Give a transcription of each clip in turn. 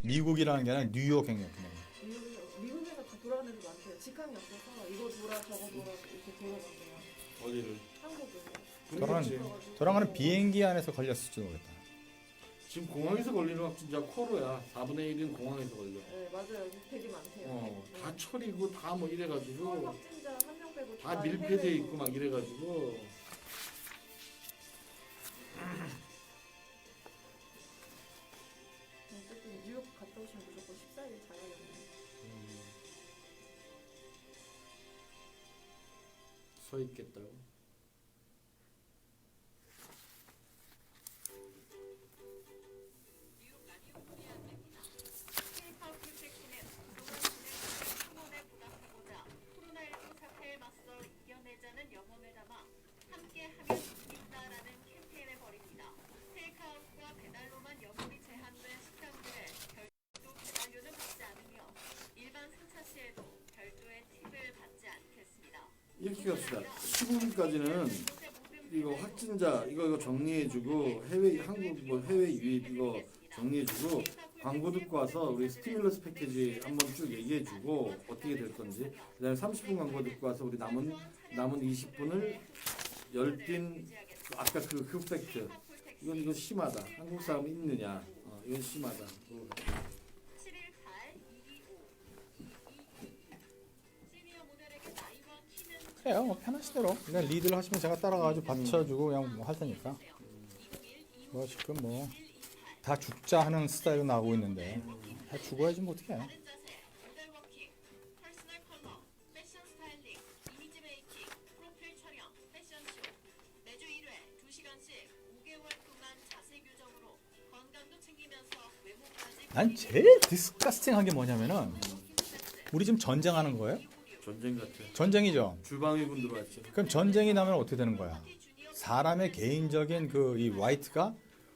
미국이라는 게 아니라 뉴욕 행역. 미국에서 다 돌아가는 데 많대요. 직항이 없어서 이거 돌아 저거 돌아 이렇게 돌아가네요. 어디를? 한국을. 돌아가는 비행기 안에서 걸렸을지도 모르겠다. 지금 공항에서 걸리는 확진자 코로야. 4분의 1은 공항에서 걸려. 네 맞아요. 되게 많대요. 다 철이고 다 뭐 이래가지고 확진자 한 명 빼고 다 밀폐돼 있고 막 이래가지고 어쨌든 뉴욕 갔다 오시면 무조건 14일 자야겠네요. 서 있겠다고. 영혼을 담아 함께하면 이긴다라는 캠페인을 벌입니다. 테이크아웃과 배달로만 영업이 제한된 식당들은 별도 배달료는 받지 않으며 일반 승차 시에도 별도의 팁을 받지 않겠습니다. 이렇게 갑시다. 15일까지는 이거 확진자 이거 정리해주고 한국 뭐 해외 유입 이거 정리해주고 광고 듣고 와서 우리 스티뮬러스 패키지 한번 쭉 얘기해주고 어떻게 될 건지 그다음에 30분 광고 듣고 와서 우리 남은 20분을 열띤 아까 그 흑팩트 이건 심하다. 한국 사람 있느냐? 이건 심하다. 그래요. 뭐 편하신 대로 그냥 리드를 하시면 제가 따라가지고 받쳐주고 그냥 뭐 할 테니까. 뭐 지금 뭐 다 죽자 하는 스타일로 나오고 있는데 다 죽어야지 뭐 어떻게 해. 난 제일 디스커스팅한 게 뭐냐면은 우리 지금 전쟁하는 거예요? 전쟁 같아. 전쟁이죠. 주방위군 들어왔죠. 그럼 전쟁이 나면 어떻게 되는 거야? 사람의 개인적인 그 이 라이트가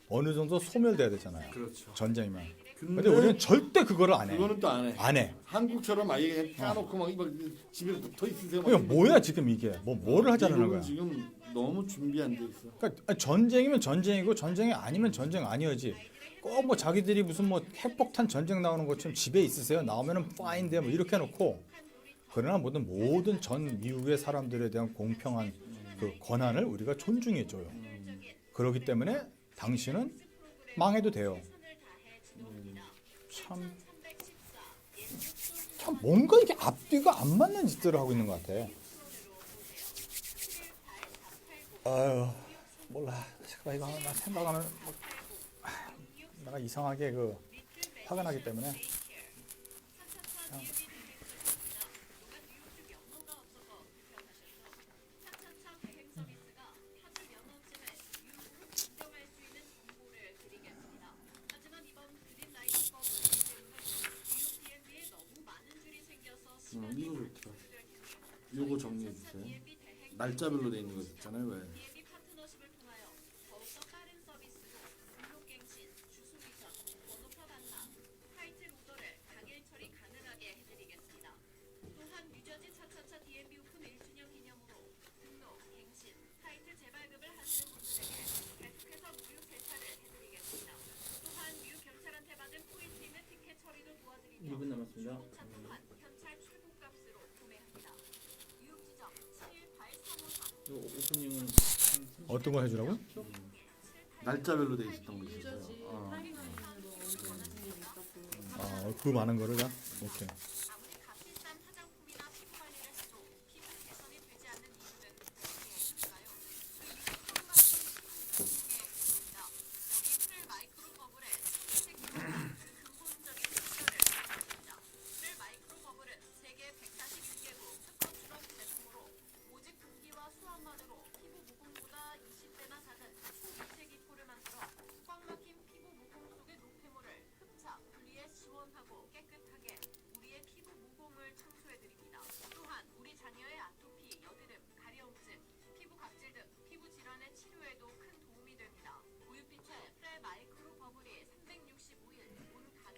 어느 정도 소멸돼야 되잖아요. 그렇죠. 전쟁이면. 근데 우리는 절대 그거를 안 해. 그거는 또 안 해. 안 해. 한국처럼 아예 그냥 까놓고 막 집에 붙어 있으세요. 이거 뭐야 지금 이게? 뭐를 하자는 거야? 지금 너무 준비 안 돼 있어. 그러니까 전쟁이면 전쟁이고 전쟁이 아니면 전쟁 아니어지. 꼭 뭐 자기들이 무슨 뭐 핵폭탄 전쟁 나오는 것처럼 집에 있으세요. 나오면은 파인데 뭐 이렇게 해놓고. 그러나 모든 전 미국의 사람들에 대한 공평한 그 권한을 우리가 존중해줘요. 그렇기 때문에 당신은 망해도 돼요. 참 뭔가 이게 앞뒤가 안 맞는 짓들을 하고 있는 것 같아. 아유 몰라. 잠깐 이거 나 생각하면 뭐, 내가 이상하게 그 화가 나기 때문에 그냥 이거 좋다. 요거 정리해 주세요. 날짜별로 돼 있는 거 있잖아요. 왜? 남았습니다. 오프닝은 어떤 거 해주라고? 날짜별로 돼 있었던 거 있어요. 뉴저지 타임라인으로 엄청 많은 일이 있었고. 그 많은 거를 다? 오케이.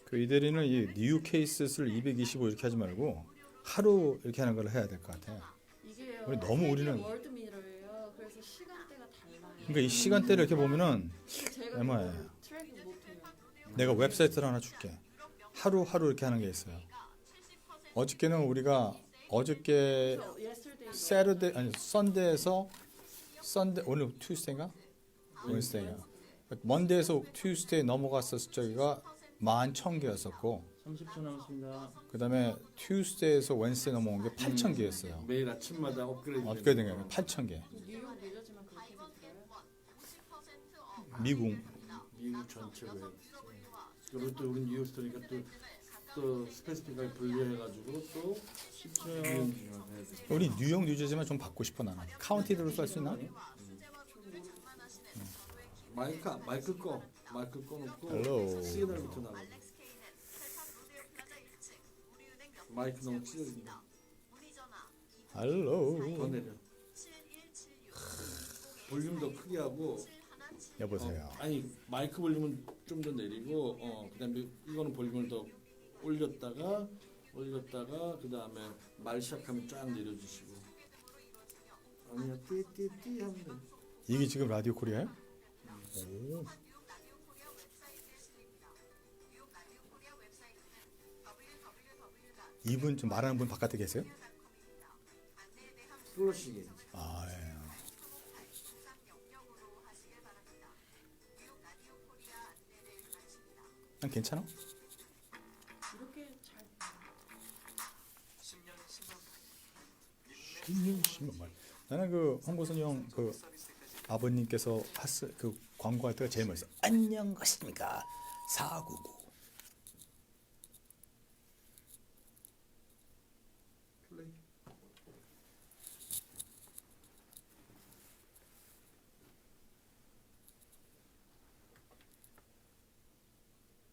그 이대리는 이 뉴 케이스를 225 이렇게 하지 말고 하루 이렇게 하는 걸 해야 될 것 같아. 이게요. 우리 너무 우리는- 월드미러예요. 그래서 시간대가 달라요. 그러니까 이 시간대를 이렇게 보면은 제가 애매해. 트래킹 못해요. 내가 웹사이트를 하나 줄게. 하루하루 이렇게 하는 게 있어요. 어저께는 우리가 어저께 yesterday 세르데 아니 썬데에서 썬데 오늘 투스데이인가? 웬스데이가 먼데에서 투스데이 넘어갔었을 적이가 11,000개였었고 30초 남았습니다. 그다음에 투스데이에서 웬스데이 넘어온 게 8,000개였어요. 매일 아침마다 업그레이드. 어떻게 된 거예요? 8,000개. 뉴욕 늦어지만 그렇게 들어요? 미국 미국 전체로 해야 돼. 그리고 또 우리 뉴욕 스토리가 또 스페시픽하게 분류해가지고 또 10초요. 해야 돼. 우리 뉴욕 뉴저지만 좀 받고 싶어 나는. 카운티들로 쏠 수 있나? 마이크 꺼놓고 헬로. 시그널부터 나가. 마이크 너무 찢어진다. 더 할로. 내려. 볼륨 더 크게 하고. 여보세요. 아니 마이크 볼륨은 좀 더 내리고 그다음에 이거는 볼륨을 더 올렸다가 그다음에 말 시작하면 쫙 내려주시고. 아니야 띠띠띠 하면 돼. 이게 지금 라디오 코리아예요? 오. 이분 좀 말하는 분 바깥에 계세요? 플러시게. 아, 예. 난 괜찮아? 이렇게 잘 10만 말. 나는 그 황보선 형 그 아버님께서 그 광고할 때가 제일 멋있어. 안녕하십니까 499. 플레이.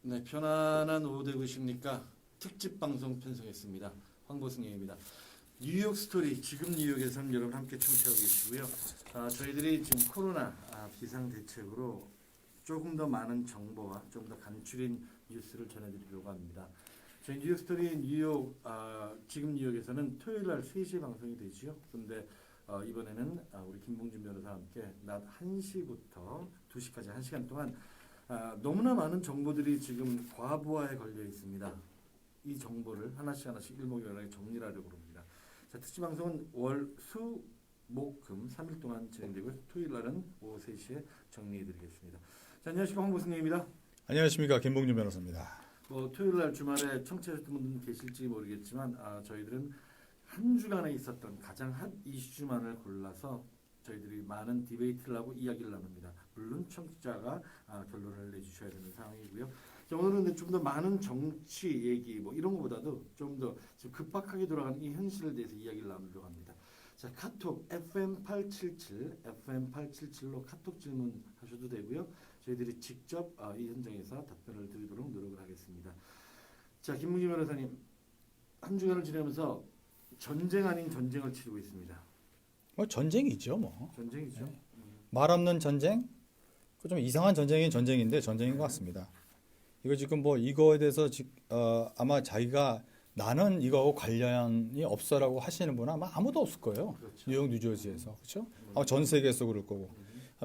네, 편안한 오후 되고십니까? 특집 방송 편성했습니다. 황보승입니다. 뉴욕 스토리 지금 뉴욕에서 여러분 함께 청취하고 계시고요. 저희들이 지금 코로나 비상 대책으로 조금 더 많은 정보와 좀 더 간추린 뉴스를 전해드리려고 합니다. 저희 뉴욕 스토리 뉴욕 지금 뉴욕에서는 토요일 날 3시에 방송이 되지요. 그런데 이번에는 우리 김봉준 변호사와 함께 낮 1시부터 2시까지 1시간 동안 너무나 많은 정보들이 지금 과부하에 걸려 있습니다. 이 정보를 하나씩 일목요연하게 정리를 하려고 합니다. 자, 특집 방송은 월, 수, 목, 금 3일 동안 진행되고요. 토요일 날은 오후 3시에 정리해드리겠습니다. 자, 안녕하십니까 황보승입니다. 안녕하십니까 김봉준 변호사입니다. 토요일 날 주말에 청취하셨던 분들은 계실지 모르겠지만 저희들은 한 주간에 있었던 가장 핫 이슈만을 골라서 저희들이 많은 디베이트를 하고 이야기를 나눕니다. 물론 청취자가 결론을 내주셔야 되는 상황이고요. 자, 오늘은 좀 더 많은 정치 얘기 뭐 이런 것보다도 좀 더 급박하게 돌아가는 이 현실에 대해서 이야기를 나누려고 합니다. 자, 카톡 FM877로 카톡 질문하셔도 되고요. 저희들이 직접 이 현장에서 답변을 드리도록 노력을 하겠습니다. 자, 김문기 변호사님, 한 주간을 지내면서 전쟁 아닌 전쟁을 치르고 있습니다. 뭐 전쟁이죠 뭐. 전쟁이죠. 말 없는 전쟁? 그 좀 이상한 전쟁인 전쟁인데 전쟁인 것 같습니다. 이거 지금 뭐 이거에 대해서 아마 자기가 나는 이거하고 관련이 없어라고 하시는 분은 아마 아무도 없을 거예요. 그렇죠. 뉴욕 뉴저지에서 그렇죠? 아마 전 세계에서 그럴 거고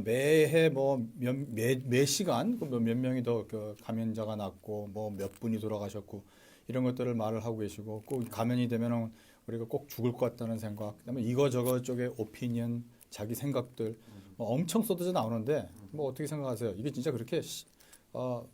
매해 뭐 매 시간 몇 명이 더 감염자가 났고 뭐 몇 분이 돌아가셨고 이런 것들을 말을 하고 계시고 꼭 감염이 되면은 우리가 꼭 죽을 것 같다는 생각, 그다음에 이거 저거 쪽에 오피니언, 자기 생각들 뭐 엄청 쏟아져 나오는데 뭐 어떻게 생각하세요? 이게 진짜 그렇게 뭐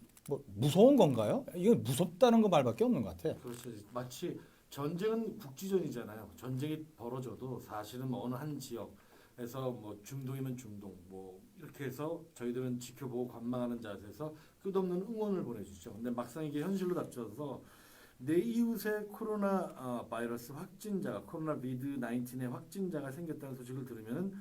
무서운 건가요? 이건 무섭다는 거 말밖에 없는 것 같아. 그렇죠. 마치 전쟁은 국지전이잖아요. 전쟁이 벌어져도 사실은 뭐 어느 한 지역에서 뭐 중동이면 중동 뭐 이렇게 해서 저희들은 지켜보고 관망하는 자세에서 끝없는 응원을 보내주죠. 근데 막상 이게 현실로 닥쳐서 내 이웃에 코로나 바이러스 확진자가 코로나 비드-19의 확진자가 생겼다는 소식을 들으면은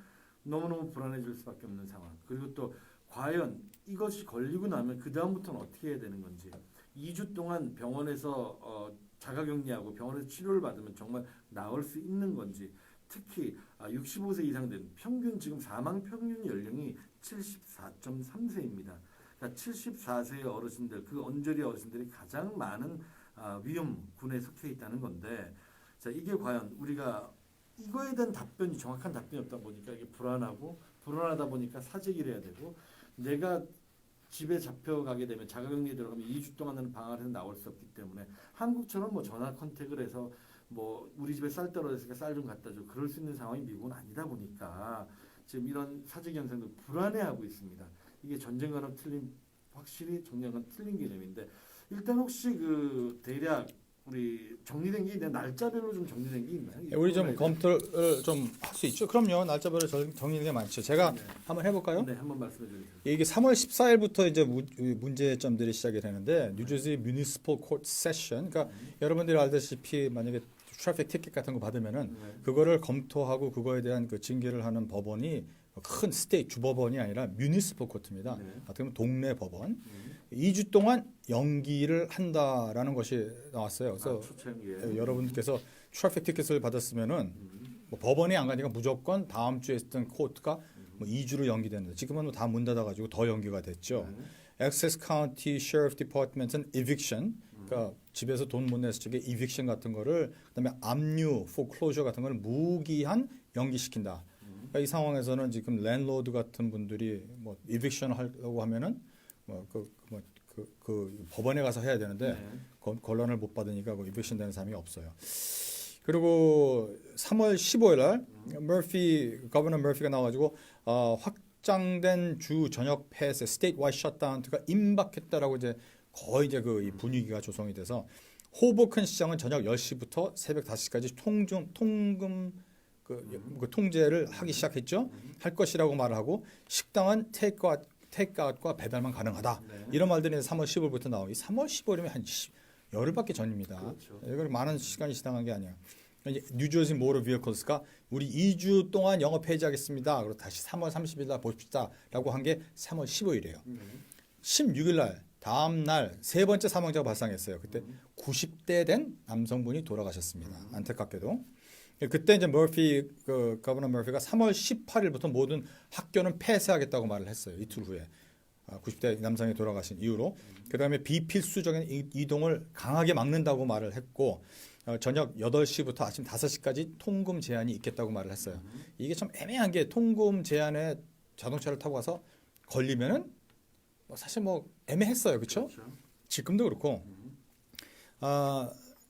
너무너무 불안해질 수밖에 없는 상황. 그리고 또 과연 이것이 걸리고 나면 그 다음부터는 어떻게 해야 되는 건지 2주 동안 병원에서 자가격리하고 병원에서 치료를 받으면 정말 나을 수 있는 건지 특히 65세 이상 된 평균 지금 사망 평균 연령이 74.3세입니다. 그러니까 74세의 어르신들 그 언저리 어르신들이 가장 많은 위험군에 속해 있다는 건데 자 이게 과연 우리가 이거에 대한 답변이 정확한 답변이 없다 보니까 이게 불안하다 보니까 사재기를 해야 되고 내가 집에 잡혀가게 되면 자가격리 들어가면 2주 동안은 방 안에서 나올 수 없기 때문에 한국처럼 뭐 전화 컨택을 해서 뭐 우리 집에 쌀 떨어졌으니까 쌀 좀 갖다 줘 그럴 수 있는 상황이 미국은 아니다 보니까 지금 이런 사직 현상도 불안해하고 있습니다. 이게 전쟁과는 확실히 전쟁과는 틀린 개념인데 일단 혹시 그 대략 우리 정리된 게 있나요? 날짜별로 좀 정리된 게 있나요? 우리 좀 검토를 좀 할 수 있죠. 그럼요. 날짜별로 정리된 게 많죠. 제가 네. 한번 해볼까요? 네, 한번 말씀해 주세요. 이게 3월 14일부터 이제 문제점들이 시작이 되는데 뉴저지 뮤니시퍼 코트 세션. 그러니까 여러분들이 알다시피 만약에 트래픽 티켓 같은 거 받으면은 네. 그거를 검토하고 그거에 대한 그 징계를 하는 법원이 큰 스테이트 주법원이 아니라 뮤니시퍼 코트입니다. 네. 어떻게 보면 동네 법원. 2주 동안 연기를 한다라는 것이 나왔어요. 그래서 여러분께서 트래픽 티켓을 받았으면은 뭐 법원에 안 가니까 무조건 다음 주에 있던 코트가 뭐 2주로 연기된다. 지금은 다 문 닫아가지고 더 연기가 됐죠. Access County Sheriff Department은 eviction, 그러니까 집에서 돈 못 냈을 적에 eviction 같은 거를 그다음에 압류, foreclosure 같은 거를 무기한 연기시킨다. 그러니까 이 상황에서는 지금 랜로드 같은 분들이 뭐 eviction 하려고 하면은 그 법원에 가서 해야 되는데 권한을 못 받으니까 그 eviction 되는 사람이 없어요. 그리고 3월 15일 날 거버너 머피가 나와가지고 확장된 주 전역 폐쇄 스테이트와이드 셧다운가 임박했다라고 이제 거의 이제 그 이 분위기가 조성이 돼서 호보큰 시장은 저녁 10시부터 새벽 5시까지 통금 그 통제를 하기 시작했죠. 할 것이라고 말을 하고 식당은 테이크아웃과 배달만 가능하다. 네. 이런 말들이 3월 15일부터 나오고 3월 15일이면 한 열흘밖에 전입니다. 그렇죠. 이걸 많은 시간이 지나간 게 아니에요. 뉴저지 모터 비어클스가 우리 2주 동안 영업 폐지하겠습니다. 그리고 다시 3월 30일 날 봅시다라고 한 게 3월 15일이에요. 16일 날 다음 날 세 번째 사망자가 발생했어요. 그때 90대 된 남성분이 돌아가셨습니다. 안타깝게도. 그때 이제 거버너 머피가 3월 18일부터 모든 학교는 폐쇄하겠다고 말을 했어요. 이틀 후에. 90대 남성이 돌아가신 이후로. 그다음에 비필수적인 이동을 강하게 막는다고 말을 했고 저녁 8시부터 아침 5시까지 통금 제한이 있겠다고 말을 했어요. 이게 참 애매한 게 통금 제한에 자동차를 타고 가서 걸리면은 사실 뭐 애매했어요. 그렇죠? 지금도 그렇고.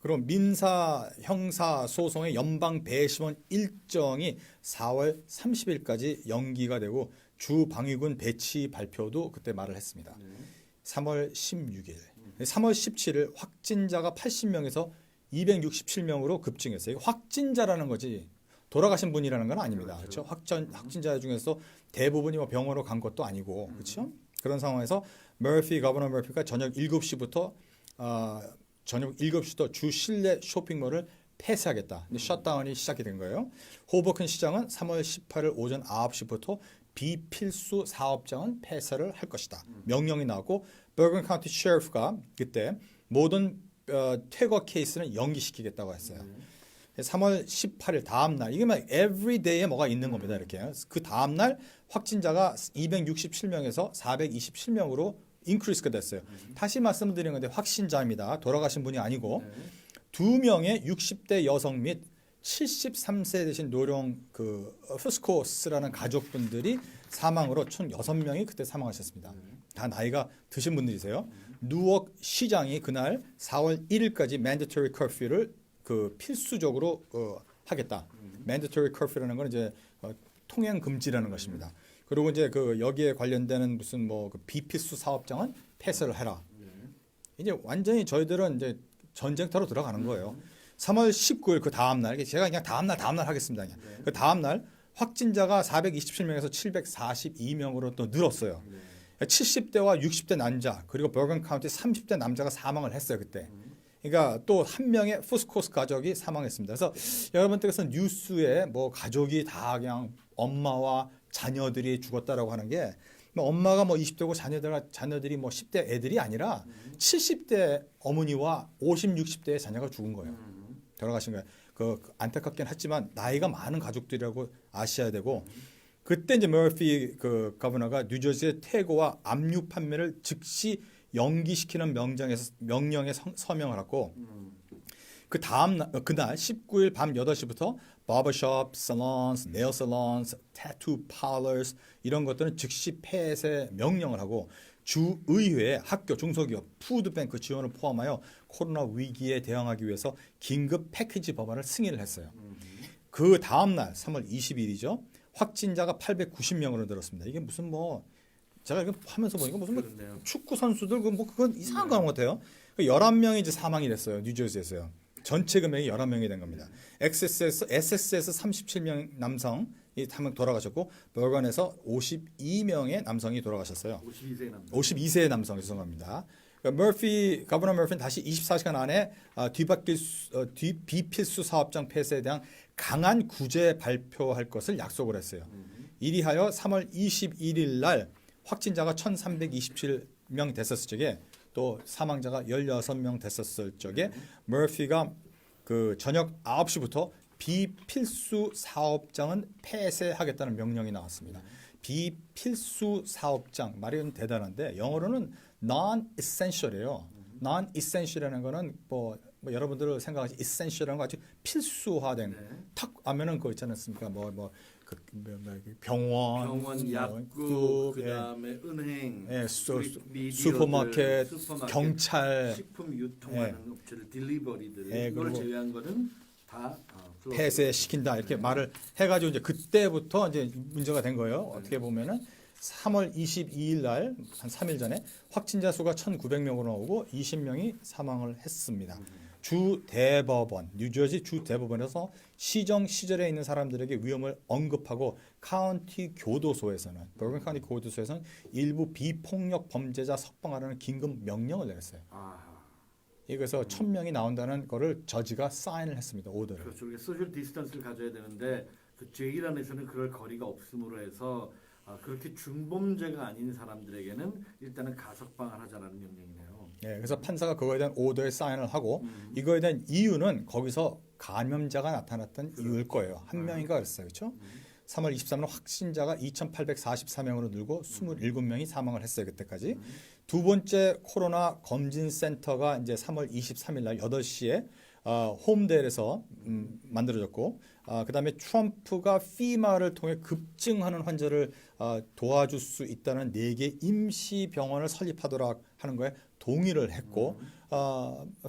그럼 민사 형사 소송의 연방 배심원 일정이 4월 30일까지 연기가 되고 주 방위군 배치 발표도 그때 말을 했습니다. 3월 16일. 3월 17일 확진자가 80명에서 267명으로 급증했어요. 확진자라는 거지 돌아가신 분이라는 건 아닙니다. 그렇죠? 확진자 중에서 대부분이 뭐 병원으로 간 것도 아니고 그렇죠? 그런 상황에서 거버너 머피가 저녁 7시부터 저녁 7시부터 주 실내 쇼핑몰을 폐쇄하겠다. 셧다운이 시작이 된 거예요. 호버큰 시장은 3월 18일 오전 9시부터 비필수 사업장은 폐쇄를 할 것이다. 명령이 나왔고 버건 카운티 셰리프가 그때 모든 퇴거 케이스는 연기시키겠다고 했어요. 3월 18일 다음 날 이게 막 everyday에 뭐가 있는 겁니다. 이렇게 그 다음 날 확진자가 267명에서 427명으로 인크리스가 됐어요. 다시 말씀드리는 건데 확신자입니다. 돌아가신 분이 아니고 2명의 60대 여성 및 73세 되신 노령 후스코스라는 가족분들이 사망으로 총 6명이 그때 사망하셨습니다. 다 나이가 드신 분들이세요. 누워크 시장이 그날 4월 1일까지 mandatory curfew를 필수적으로 하겠다. mandatory curfew라는 건 이제 통행 금지라는 것입니다. 그리고 이제 여기에 관련되는 무슨 비필수 사업장은 폐쇄를 해라. 이제 완전히 저희들은 이제 전쟁터로 들어가는 거예요. 3월 19일 그 다음 날 제가 그냥 다음 날 하겠습니다. 그냥. 그 다음 날 확진자가 427명에서 742명으로 또 늘었어요. 70대와 60대 남자 그리고 버건 카운티 30대 남자가 사망을 했어요 그때. 그러니까 또 한 명의 후스코스 가족이 사망했습니다. 그래서 여러분들께서 뉴스에 가족이 다 그냥 엄마와 자녀들이 죽었다라고 하는 게 엄마가 20대고 자녀들이 10대 애들이 아니라 70대 어머니와 50, 60대의 자녀가 죽은 거예요. 돌아가신 거예요. 안타깝긴 하지만 나이가 많은 가족들이라고 아셔야 되고 그때 이제 머피 거버너가 뉴저지의 퇴거와 압류 판매를 즉시 연기시키는 명령에 서명을 하고 그 다음 그날 19일 밤 8시부터 바버숍, 살론스, 네일 살론스, 타투 팔러스 이런 것들은 즉시 폐쇄 명령을 하고 주의회, 학교, 중소기업, 푸드뱅크 지원을 포함하여 코로나 위기에 대응하기 위해서 긴급 패키지 법안을 승인을 했어요. 그 다음 날 3월 20일이죠. 확진자가 890명으로 늘었습니다. 이게 무슨 뭐 제가 이거 하면서 보니까 무슨 뭐 그런데요. 축구 선수들 뭐 그건 이상한 거 같아요. 11명이 이제 사망이 됐어요. 뉴저지에서요. 전체 금액이 11명이 된 겁니다. SS에서 37명 남성이 1명 돌아가셨고 버건에서 52명의 남성이 돌아가셨어요. 52세 남자. 52세의 남성 죄송합니다. 그러니까 거버너 머피는 다시 24시간 안에 비필수 사업장 폐쇄에 대한 강한 구제 발표할 것을 약속을 했어요. 이리하여 3월 21일 날 확진자가 1,327명 됐었을 적에 또 사망자가 16명 됐었을 적에 머피가 그 저녁 9시부터 비필수 사업장은 폐쇄하겠다는 명령이 나왔습니다. 비필수 사업장 말이 좀 대단한데 영어로는 non-essential이에요. non-essential이라는 거는 뭐 여러분들 생각하시 essential이라는 거 아주 필수화된 네. 탁 하면은 그거 있지 않습니까? 병원, 병원, 약국, 약국, 그다음에 은행, 예, 미디어들, 슈퍼마켓, 경찰 식품 유통하는 업체들, 딜리버리들 예, 이걸 그리고 제외한 거는 다 폐쇄시킨다 이렇게 말을 해가지고 이제 그때부터 이제 문제가 된 거예요. 어떻게 보면은 3월 22일 날 한 3일 전에 확진자 수가 1,900명으로 나오고 20명이 사망을 했습니다. 주 대법원, 뉴저지 주 대법원에서 시정 시절에 있는 사람들에게 위험을 언급하고 카운티 교도소에서는 버건 카운티 교도소에서는 일부 비폭력 범죄자 석방하라는 긴급 명령을 내렸어요. 이거서 1,000명이 나온다는 거를 저지가 사인을 했습니다. 오더를. 그렇죠. 우리가 소셜 디스턴스를 가져야 되는데 그 제1 안에서는 그럴 거리가 없음으로 해서 그렇게 중범죄가 아닌 사람들에게는 일단은 가석방을 하자라는 명령이네요. 예, 그래서 판사가 그거에 대한 오더에 사인을 하고 이거에 대한 이유는 거기서 감염자가 나타났던 이유일 거예요. 한 명인가 그랬어요. 그렇죠? 3월 23일 확진자가 2,844명으로 늘고 27명이 사망을 했어요. 그때까지. 두 번째 코로나 검진 센터가 이제 3월 23일 날 8시에 홈데일에서 만들어졌고 그다음에 트럼프가 피마를 통해 급증하는 환자를 도와줄 수 있다는 4개 임시 병원을 설립하도록 하는 거에 동의를 했고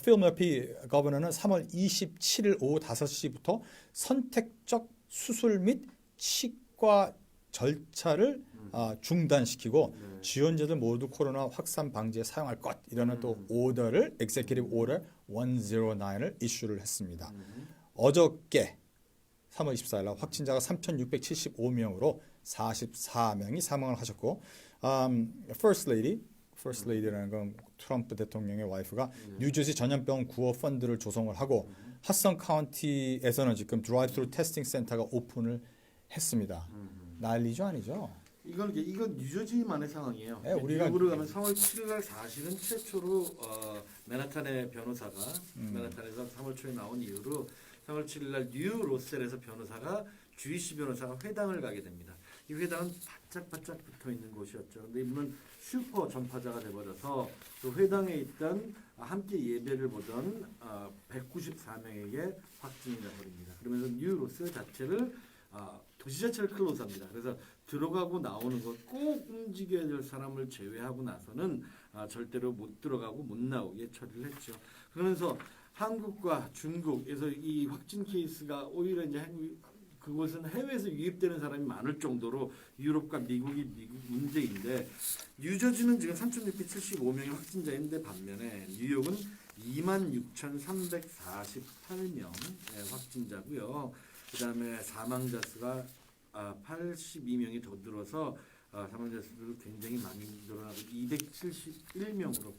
필 머피 거버너는 3월 27일 오후 5시부터 선택적 수술 및 치과 절차를 중단시키고 지원자들 모두 코로나 확산 방지에 사용할 것 이라는 또 오더를 executive order 109을 이슈를 했습니다. 어저께 3월 24일 날 확진자가 3,675명으로 44명이 사망을 하셨고 First Lady라는 건 트럼프 대통령의 와이프가 뉴저지 전염병 구호 펀드를 조성을 하고 핫선 카운티에서는 지금 드라이브스루 테스팅 센터가 오픈을 했습니다. 난리죠, 아니죠? 이건 뉴저지만의 상황이에요. 네, 우리가 미국으로 가면 3월 7일 날 사실은 최초로 맨하탄의 변호사가 맨하탄에서 3월 초에 나온 이후로 3월 7일 날 뉴 로셀에서 변호사가 주이시 변호사가 회당을 가게 됩니다. 이 회당은 바짝바짝 붙어 있는 곳이었죠. 근데 이분은 슈퍼 전파자가 돼버려서 그 회당에 있던 함께 예배를 보던 194명에게 확진이 돼버립니다. 그러면서 뉴 로셀 자체를 도시 자체를 클로즈합니다. 그래서 들어가고 나오는 것 꼭 움직여야 될 사람을 제외하고 나서는 절대로 못 들어가고 못 나오게 처리를 했죠. 그러면서 한국과 중국에서 이 확진 케이스가 오히려 이제 그곳은 해외에서 유입되는 사람이 많을 정도로 유럽과 미국 문제인데 뉴저지는 지금 3,675명의 확진자인데 반면에 뉴욕은 26,348명의 확진자고요. 그다음에 사망자 수가 82명이 더 늘어서 사망자 수도 굉장히 많이 늘어나고 271명으로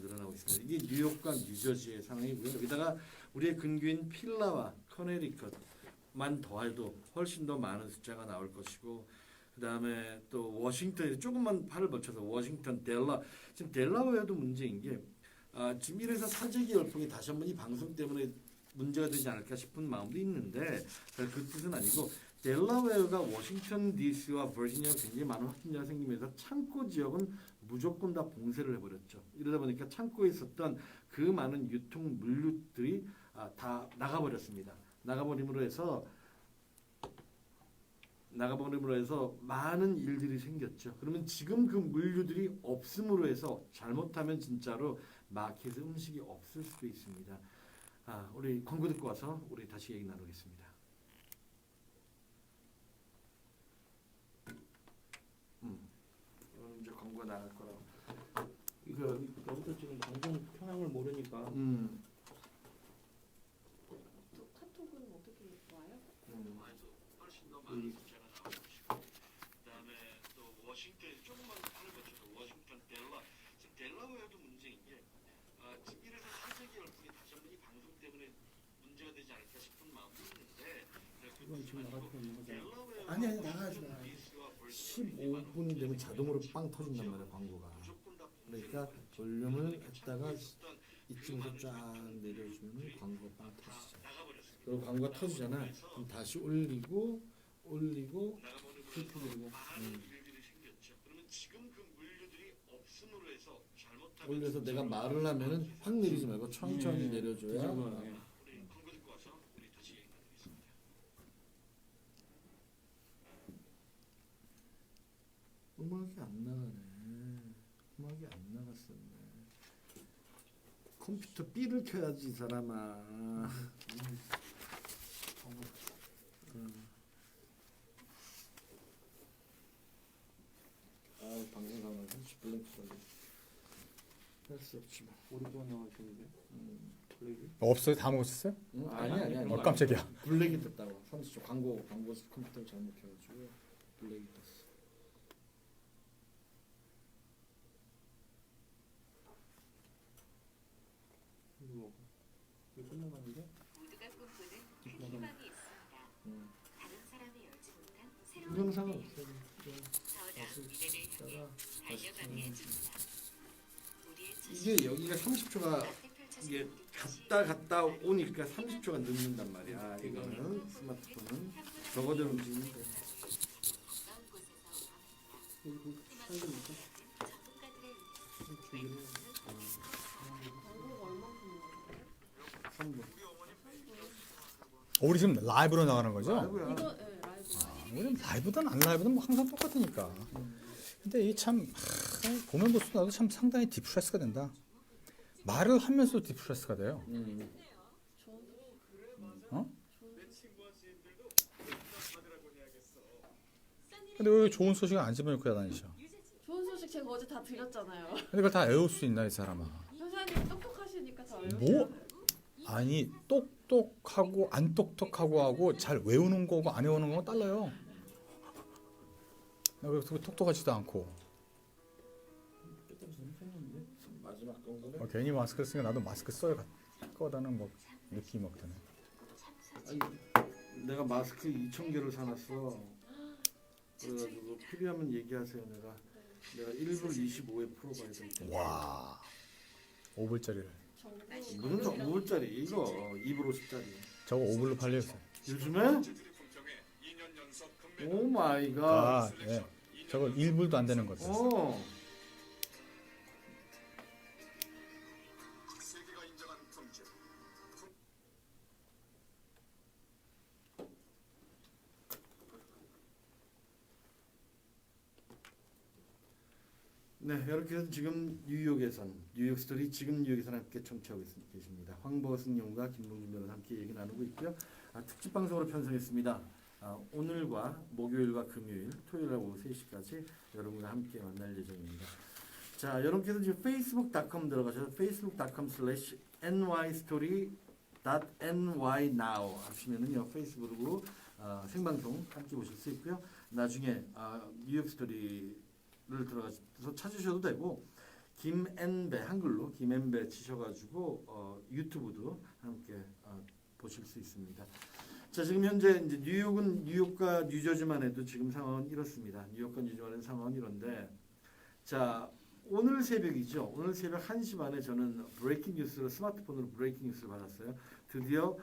늘어나고 있습니다. 이게 뉴욕과 뉴저지의 상황이고요. 여기다가 우리의 근교인 필라와 커네리컷만 더해도 훨씬 더 많은 숫자가 나올 것이고 그다음에 또 워싱턴에 조금만 팔을 벌쳐서 워싱턴, 지금 델라웨어도 문제인 게 지금 이래서 사재기 열풍이 다시 한번 이 방송 때문에 문제가 되지 않을까 싶은 마음도 있는데 그 뜻은 아니고 델라웨어가 워싱턴 DC와 버지니아가 굉장히 많은 확진자가 생기면서 창고 지역은 무조건 다 봉쇄를 해버렸죠. 이러다 보니까 창고에 있었던 그 많은 유통 물류들이 다 나가버렸습니다. 나가버림으로 해서 나가버림으로 해서 많은 일들이 생겼죠. 그러면 지금 그 물류들이 없음으로 해서 잘못하면 진짜로 마켓에 음식이 없을 수도 있습니다. 우리 광고 듣고 와서 우리 다시 얘기 나누겠습니다. 이제 광고가 나갈 거라고. 이거 여기서 지금 방송 편향을 모르니까 또 카톡은 어떻게 와요? 훨씬 더 많은 숫자가 나오고 있고 그다음에 또 워싱턴 조금만 하는 것처럼 워싱턴 델라웨어도 문제인 게 이래서 세계 열풍이 다시 한번 이 방송 때문에 문제가 되지 않을까 싶은 마음도 있는데 이건 지금 나가고 있는 거잖아. 델라웨어 아니 나가지 마. 15분이 되면 자동으로 빵 터진단 말이야 광고가. 그러니까 볼륨을 했다가 이쪽으로 쫙 내려주면 광고 빵 터지죠. 그리고 광고가 터지잖아. 그럼 다시 올리고 kül프고 올려서 내가 말을 하면은 확 내리지 말고 천천히 내려줘야. 음악이 안 나가네. 음악이 안 나갔었네. 컴퓨터 B를 켜야지 이 사람아. 방송 상황 30블랙 할수 없지만. 오랫동안 나가시는데 블랙이? 없어요? 다 먹었어요? 아니. 깜짝이야. 블랙이 떴다고. 30초 광고 컴퓨터를 잘못 켜가지고 블랙이 떴어. 이거 끝나가는데? 모두가 꿈꾸는 큰 희망이 있습니다. 다른 사람이 열지 못한 새로운 영상은 꿈이 없어요. 저랑 미래를 향해 달려가게 해줍니다. 우리의 이게 여기가 30초가 이게 갔다 오니까 30초가 늦는단 말이야. 이거는 스마트폰은 적어도 움직이는데. 그리고 사이드 있어? 광고가 얼마큼 나와요? 3분. 우리 지금 라이브로 나가는 거죠? 아이고야. 이거 네, 라이브. 우리는 라이브든 안 라이브든 뭐 항상 똑같으니까. 근데 이 참 보면 볼수록 나도 참 상당히 디프레스가 된다. 말을 하면서 디프레스가 돼요. 어? 근데 왜 좋은 소식을 안 집어넣고 다니셔? 좋은 소식 제가 어제 다 드렸잖아요. 근데 그걸 다 외울 수 있나 이 사람아? 선생님 똑똑하시니까 다 외우세요. 뭐? 아니 똑똑하고 안 똑똑하고 하고 잘 외우는 거고 안 외우는 거는 달라요. 나 그렇게 똑똑하지도 않고 마지막 광고네. 괜히 마스크를 쓰니까 나도 마스크 써야 거다는 뭐 느낌이 막 드네. 내가 마스크 2,000개를 사놨어. 그래가지고 필요하면 얘기하세요. 내가 1불 25에 풀어봐야 돼. 와 5불짜리를 무슨 5불짜리 이거 2불 50짜리. 저거 5불로 팔려있어요. 요즘에? 오 마이 갓. 예. 저거 1불도 안 되는 거죠. 네, 이렇게 해서 지금 뉴욕 스토리 지금 뉴욕에서 함께 청취하고 계십니다. 황보승 용과 김봉준 변호사 함께 얘기 나누고 있고요. 특집 방송으로 편성했습니다. 오늘과 목요일과 금요일, 토요일 오후 3시까지 여러분과 함께 만날 예정입니다. 자, 여러분께서 지금 facebook.com 들어가셔서 facebook.com/nystory.nynow 하시면은요 페이스북으로 생방송 함께 보실 수 있고요. 나중에 뉴욕 스토리를 들어가서 찾으셔도 되고 김앤배 한글로 김앤배 치셔가지고 유튜브도 함께 보실 수 있습니다. 자, 지금 현재 이제 뉴욕과 뉴저지만 해도 지금 상황은 이렇습니다. 뉴욕과 뉴저지만 상황은 이런데, 자 오늘 새벽이죠. 오늘 새벽 1시 반에 저는 브레이킹 뉴스를 스마트폰으로 브레이킹 뉴스를 받았어요. 드디어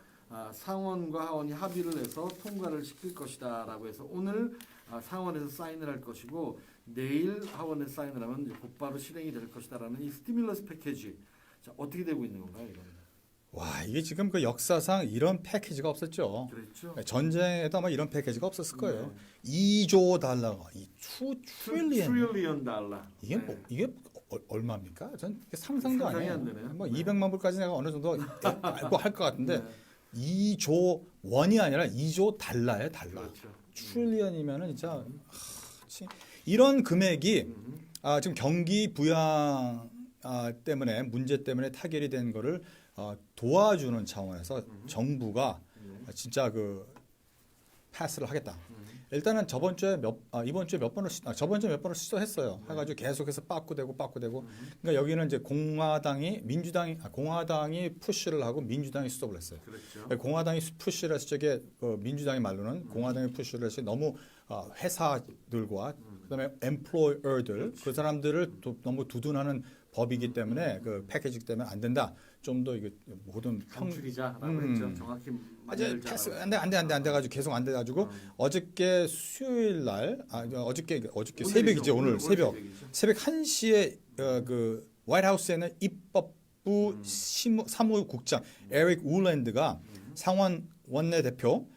상원과 하원이 합의를 해서 통과를 시킬 것이다라고 해서 오늘 상원에서 사인을 할 것이고 내일 하원에 사인을 하면 이제 곧바로 실행이 될 것이다라는 이 스티뮬러스 패키지. 자, 어떻게 되고 있는 건가요, 이거는? 와, 이게 지금 그 역사상 이런 패키지가 없었죠. 그랬죠. 전쟁에도 아마 이런 패키지가 없었을 거예요. 네. 2조 달러가, 이 2 트릴리언. 트릴리언 달러. 이게 뭐, 네. 이게 얼마입니까? 전 이게 상상도 안 상상이 해요. 안 되네요. 뭐 네. 200만 불까지 내가 어느 정도 알고 할 것 같은데 네. 2조 원이 아니라 2조 달러예요, 달러. 그렇죠. 트릴리언이면은 진짜 이런 금액이 지금 경기 부양 때문에 문제 때문에 타결이 된 거를 도와주는 차원에서 정부가 진짜 그 패스를 하겠다. 일단은 이번 주에 몇 번을 시도했어요. 해가지고 계속해서 빠꾸되고. 그러니까 여기는 이제 공화당이 푸시를 하고 민주당이 스톱을 했어요. 그렇죠. 공화당이 푸시를 했을 적에 민주당의 말로는 공화당이 푸시를 해서 너무 회사들과 그다음에 employer들 그 사람들을 너무 두둔하는 법이기 때문에 그 패키지 때문에 안 된다. 좀 더 이게 모든 평출이자라고 했죠. 정확히 아직 만들자라고. 패스 안 돼가지고 계속 안 돼가지고 어저께 수요일 날 어저께 새벽이죠. 오늘 새벽 1시에 그 화이트하우스에는 입법부 사무국장 에릭 울랜드가 상원 원내대표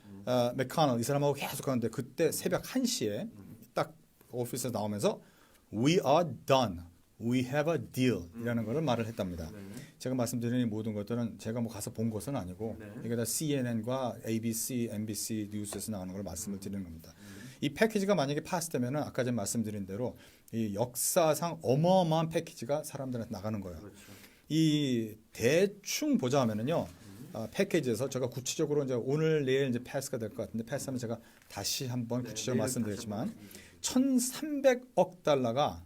맥카널 이 사람하고 계속 하는데 그때 새벽 1시에 딱 오피스에서 나오면서 We are done. We have a deal 이라는 것을 말을 했답니다. 네. 제가 말씀드리는 모든 것들은 제가 뭐 가서 본 것은 아니고 네. 이게 다 CNN과 ABC, NBC 뉴스에서 나오는 걸 말씀을 드리는 겁니다. 이 패키지가 만약에 파스되면은 아까 전에 말씀드린 대로 이 역사상 어마어마한 패키지가 사람들한테 나가는 거예요. 그렇죠. 이 대충 보자면은요. 패키지에서 제가 구체적으로 이제 오늘 내일 이제 패스가 될 것 같은데 패스하면 제가 다시 한번 네, 구체적으로 내일 말씀드리지만 다시 한번 1,300억 달러가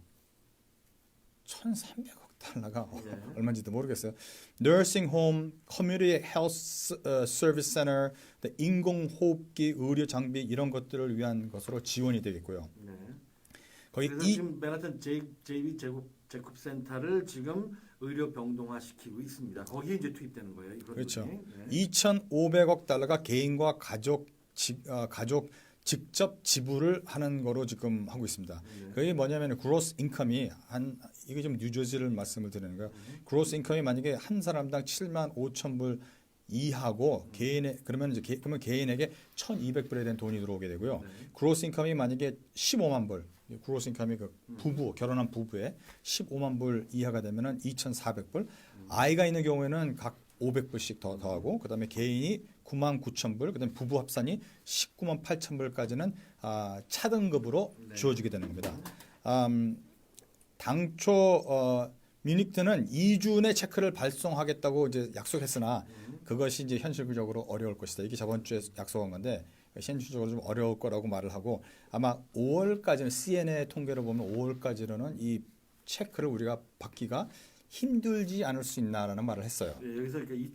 1,300억 달러가 네. 얼마인지도 모르겠어요. Nursing Home, Community Health Service Center, 인공호흡기 의료 장비 이런 것들을 위한 것으로 지원이 되겠고요. 네. 거기 그래서 지금 맨하탄 JB 제급 센터를 지금 의료 병동화 시키고 있습니다. 거기에 이제 투입되는 거예요. 이런 그렇죠. 돈이. 네. 2,500억 달러가 개인과 가족 직접 지불을 하는 거로 지금 하고 있습니다. 네. 그게 뭐냐면 그로스 인컴이 이게 좀 뉴저지를 말씀을 드리는 거예요. 그로스 인컴이 만약에 한 사람당 7만 5천 불 이하고 그러면 개인에게 1,200불에 대한 돈이 들어오게 되고요. 네. 그로스 인컴이 만약에 15만 불, 그로스 인컴이 그 결혼한 부부의 15만 불 이하가 되면은 2,400불. 아이가 있는 경우에는 각 500불씩 더하고 그다음에 개인이 9만 9천 불, 그다음에 부부 합산이 19만 8천 불까지는 차등급으로 주어지게 되는 겁니다. 당초 뮤닉트는 2주 내 체크를 발송하겠다고 이제 약속했으나 그것이 이제 현실적으로 어려울 것이다. 이게 저번 주에 약속한 건데 현실적으로 좀 어려울 거라고 말을 하고 아마 5월까지는 CNN의 통계를 보면 5월까지는 이 체크를 우리가 받기가 힘들지 않을 수 있나라는 말을 했어요. 네, 여기서 그러니까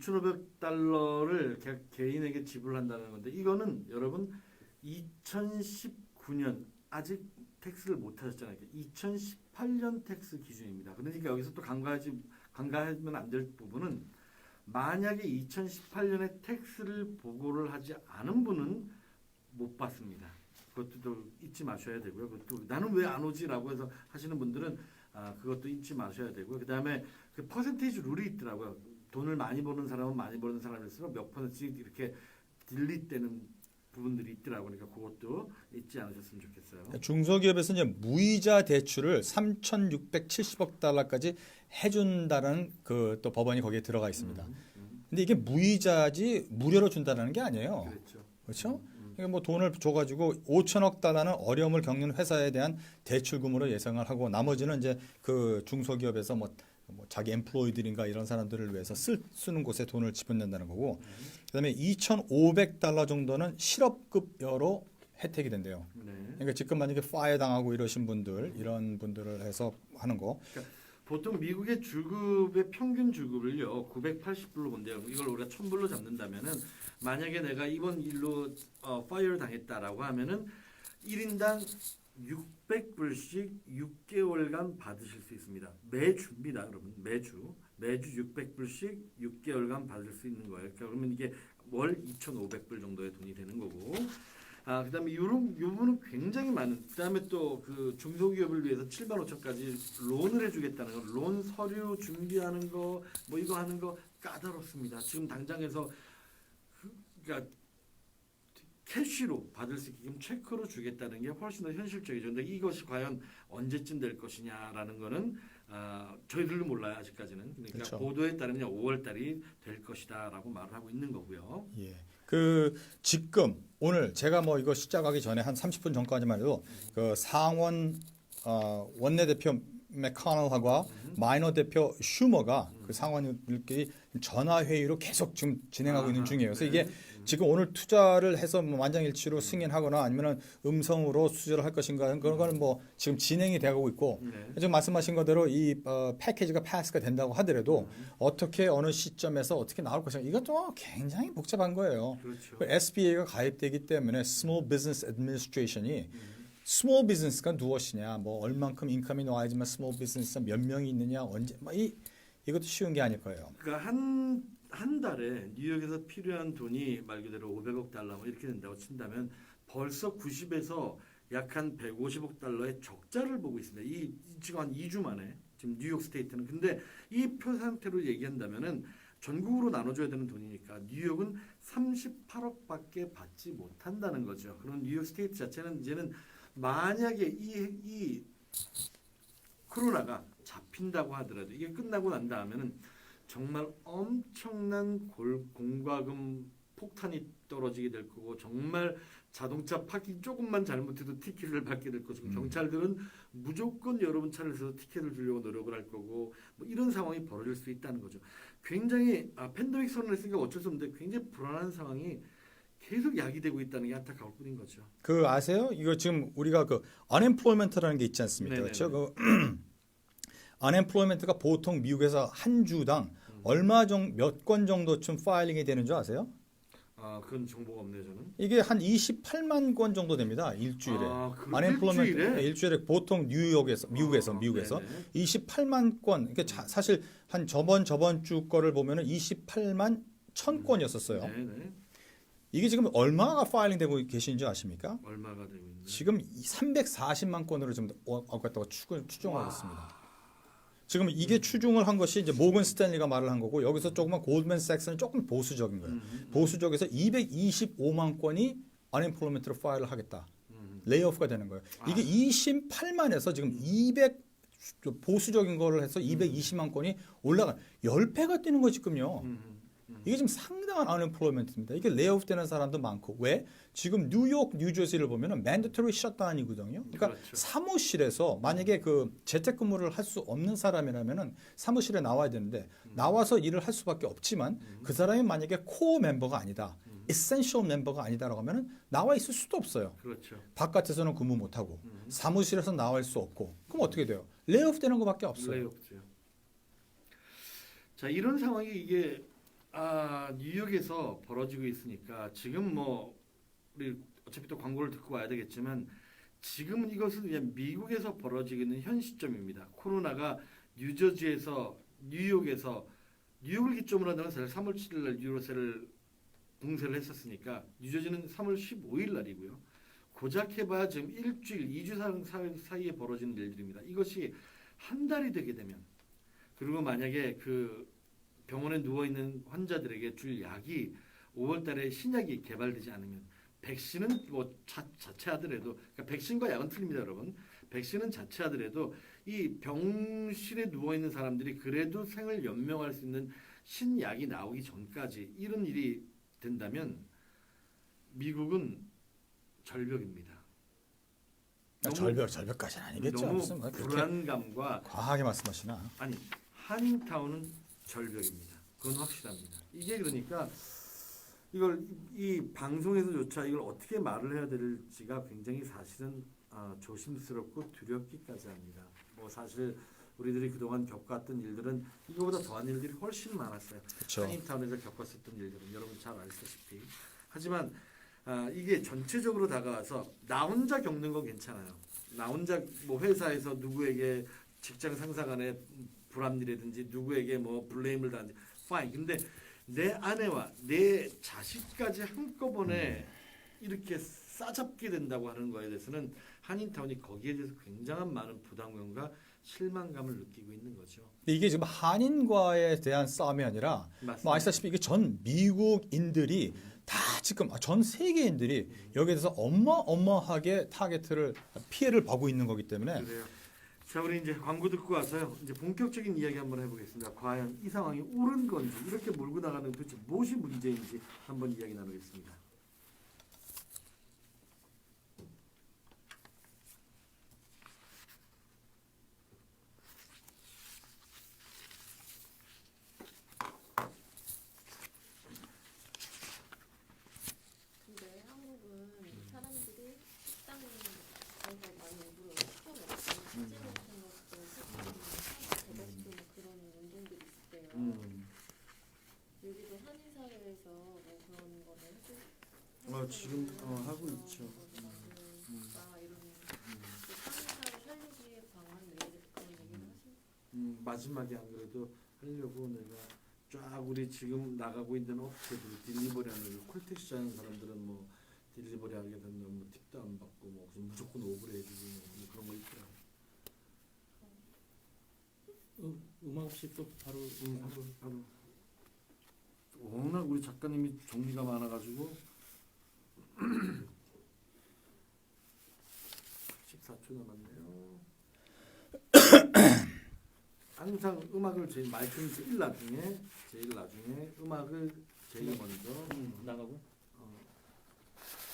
2,500달러를 개인에게 지불한다는 건데 이거는 여러분 2019년 아직 텍스를 못 하셨잖아요. 2018년 텍스 기준입니다. 그러니까 여기서 또 간과하면 안 될 부분은 만약에 2018년에 텍스를 보고를 하지 않은 분은 못 받습니다. 그것도 또 잊지 마셔야 되고요. 그것도 나는 왜 안 오지라고 해서 하시는 분들은 그것도 잊지 마셔야 되고요. 그다음에 그 퍼센테이지 룰이 있더라고요. 돈을 많이 버는 사람은 많이 버는 사람일수록 몇 퍼센트씩 이렇게 딜릿되는 부분들이 있더라고요. 그러니까 그것도 잊지 않으셨으면 좋겠어요. 중소기업에서 이제 무이자 대출을 3,670억 달러까지 해준다는 그 또 법안이 거기에 들어가 있습니다. 근데 이게 무이자지 무료로 준다는 게 아니에요. 그렇죠. 그렇죠? 그러니까 뭐 돈을 줘가지고 5천억 달러는 어려움을 겪는 회사에 대한 대출금으로 예상을 하고 나머지는 이제 그 중소기업에서 뭐 자기 엠플로이들인가 이런 사람들을 위해서 쓰는 곳에 돈을 지불된다는 거고 그다음에 2,500달러 정도는 실업급여로 혜택이 된대요. 네. 그러니까 지금 만약에 파이어 당하고 이러신 분들 이런 분들을 해서 하는 거 보통 미국의 주급의 평균 주급을요 980불로 본대요. 이걸 우리가 1,000불로 잡는다면은 만약에 내가 이번 일로 파이어 당했다라고 하면은 1인당 600불씩 6개월간 받으실 수 있습니다. 매주입니다, 여러분. 매주 600불씩 6개월간 받을 수 있는 거예요. 그러면 이게 월 2,500불 정도의 돈이 되는 거고. 그다음에 요 부분은 굉장히 많은. 그다음에 또 그 중소기업을 위해서 7만 5천까지 론을 해주겠다는 거, 론 서류 준비하는 거, 뭐 이거 하는 거 까다롭습니다. 지금 당장에서 그러니까 캐시로 받을 수 있게끔 체크로 주겠다는 게 훨씬 더 현실적이죠. 근데 이것이 과연 언제쯤 될 것이냐라는 거는 저희들도 몰라요 아직까지는. 그러니까 그렇죠. 보도에 따르면 5월 달이 될 것이다라고 말을 하고 있는 거고요. 예. 그 지금 오늘 제가 뭐 이거 시작하기 전에 한 30분 전까지만 해도 그 상원 원내대표 맥커널하고 마이너 대표 슈머가 그 상원들끼리 전화 회의로 계속 지금 진행하고 있는 중이에요. 그래서 이게 지금 오늘 투자를 해서 뭐 만장일치로 승인하거나 아니면은 음성으로 수주를 할 것인가 그런 거는 뭐 지금 진행이 되고 있고 네. 지금 말씀하신 거대로 이 패키지가 패스가 된다고 하더라도 어떻게 어느 시점에서 어떻게 나올 것인가 이것도 굉장히 복잡한 거예요. 그렇죠. SBA가 가입되기 때문에 Small Business Administration이 스몰 비즈니스가 무엇이냐, 뭐 얼만큼 인컴이 나와야지만 스몰 비즈니스가 몇 명이 있느냐, 언제, 뭐 이것도 쉬운 게 아닐 거예요. 그러니까 한 달에 뉴욕에서 필요한 돈이 말 그대로 500억 달러 뭐 이렇게 된다고 친다면 벌써 90에서 약 한 150억 달러의 적자를 보고 있습니다. 이 지금 한 2주 만에 지금 뉴욕 스테이트는. 근데 이 표 상태로 얘기한다면은 전국으로 나눠줘야 되는 돈이니까 뉴욕은 38억밖에 받지 못한다는 거죠. 그럼 뉴욕 스테이트 자체는 이제는 만약에 이 코로나가 잡힌다고 하더라도 이게 끝나고 난 다음에는 정말 엄청난 공과금 폭탄이 떨어지게 될 거고 정말 자동차 파킹 조금만 잘못해도 티켓을 받게 될 것이고 경찰들은 무조건 여러분 차를 써서 티켓을 주려고 노력을 할 거고 뭐 이런 상황이 벌어질 수 있다는 거죠. 굉장히 팬데믹 선언을 했으니까 어쩔 수 없는데 굉장히 불안한 상황이 계속 야기되고 있다는 게 안타까울 뿐인 거죠. 그 아세요? 이거 지금 우리가 그 unemployment라는 게 있지 않습니까? 네네네. 그렇죠? 그 unemployment가 보통 미국에서 한 주당 얼마 정도 몇 건 정도쯤 파일링이 되는 줄 아세요? 그런 정보가 없네요 저는. 이게 한 28만 건 정도 됩니다. 일주일에. 일주일에? 일주일에 보통 미국에서 네네. 28만 건. 그러니까 사실 한 저번 주 거를 보면은 28만 1,000건이었었어요. 네네. 이게 지금 얼마가 파일링되고 계신지 아십니까? 얼마가 되고 있나요? 지금 340만 건으로 지금 왔다고 추정하고 있습니다. 지금 이게 추중을 한 것이 이제 모건 스탠리가 말을 한 거고 여기서 조금만 골드맨삭스는 조금 보수적인 거예요. 보수적에서 225만 건이 unemployment로 파일을 하겠다. 레이오프가 되는 거예요. 이게 28만에서 지금 200 보수적인 거를 해서 220만 건이 올라가 10배가 뛰는 거 지금요. 이게 지금 상당한 unemployment입니다. 이게 레이오프 되는 사람도 많고 왜? 지금 뉴욕, 뉴저지를 보면은 mandatory shutdown이거든요. 그러니까 그렇죠. 사무실에서 만약에 그 재택근무를 할 수 없는 사람이라면은 사무실에 나와야 되는데 나와서 일을 할 수밖에 없지만 그 사람이 만약에 코어 멤버가 아니다, essential 멤버가 아니다라고 하면은 나와 있을 수도 없어요. 그렇죠. 바깥에서는 근무 못 하고 사무실에서 나와 있을 수 없고 그럼 어떻게 돼요? 레이오프 되는 것밖에 없어요. 레이오프죠. 자 이런 상황이 이게 뉴욕에서 벌어지고 있으니까 지금 뭐 우리 어차피 또 광고를 듣고 와야 되겠지만 지금은 이것은 그냥 미국에서 벌어지고 있는 현 시점입니다. 코로나가 뉴저지에서 뉴욕을 기점으로 한다면 사실 3월 7일 날 유로세를 공세를 했었으니까 뉴저지는 3월 15일 날이고요. 고작 해봐야 지금 일주일, 2주 사이에 벌어지는 일들입니다. 이것이 한 달이 되게 되면 그리고 만약에 그 병원에 누워있는 환자들에게 줄 약이 5월 달에 신약이 개발되지 않으면 백신은 뭐 자체하더라도 그러니까 백신과 약은 틀립니다 여러분. 백신은 자체하더라도 이 병실에 누워있는 사람들이 그래도 생을 연명할 수 있는 신약이 나오기 전까지 이런 일이 된다면 미국은 절벽입니다. 절벽까지는 아니겠죠. 너무 무슨 뭐 그렇게 불안감과 과하게 말씀하시나? 아니 한인타운은 절벽입니다. 그건 확실합니다. 이게 그러니까 이 방송에서조차 이걸 어떻게 말을 해야 될지가 굉장히 사실은 조심스럽고 두렵기까지 합니다. 뭐 사실 우리들이 그동안 겪었던 일들은 이거보다 더한 일들이 훨씬 많았어요. 그렇죠. 한인타운에서 겪었었던 일들은 여러분 잘 아시다시피. 하지만 이게 전체적으로 다가와서 나 혼자 겪는 건 괜찮아요. 나 혼자 뭐 회사에서 누구에게 직장 상사 간에 불합리라든지 누구에게 뭐 블레임을 당하는지 fine. 근데 내 아내와 내 자식까지 한꺼번에 이렇게 싸잡게 된다고 하는 거에 대해서는 한인타운이 거기에 대해서 굉장한 많은 부담감과 실망감을 느끼고 있는 거죠. 근데 이게 지금 한인과에 대한 싸움이 아니라 뭐 아시다시피 이게 전 미국인들이 다 지금 전 세계인들이 여기에 대해서 어마어마하게 타겟을 피해를 보고 있는 거기 때문에 그래요. 자, 우리 이제 광고 듣고 와서요. 이제 본격적인 이야기 한번 해보겠습니다. 과연 이 상황이 옳은 건지, 이렇게 몰고 나가는 도대체 무엇이 문제인지 한번 이야기 나누겠습니다. 근데 한국은 사람들이 식당에 가서 많이 일부러 시켜먹고 사진 같은 것도 찍고 배달시키고 뭐 그런 운동들이 있대요. 여기도 한인 사회에서 뭐 그런 거를 지금 하고 있죠. 이런 한인 사회 살리기의 방안 그런 얘기를 하시는 마지막에 안 그래도 하려고 내가 쫙 우리 지금 나가고 있는 업체들 딜리버리 하는 콜택시 하는 사람들은 뭐 딜리버리 하게 되면 뭐 팁도 안 받고 뭐 무조건 오브레 해주고 뭐 그런 거 있더라고. 음악 없이 또 바로 바로 워낙 우리 작가님이 정리가 많아가지고 14초 남았네요. 항상 음악을 제일 마이크는 제일 나중에 음악을 제일 먼저 나가고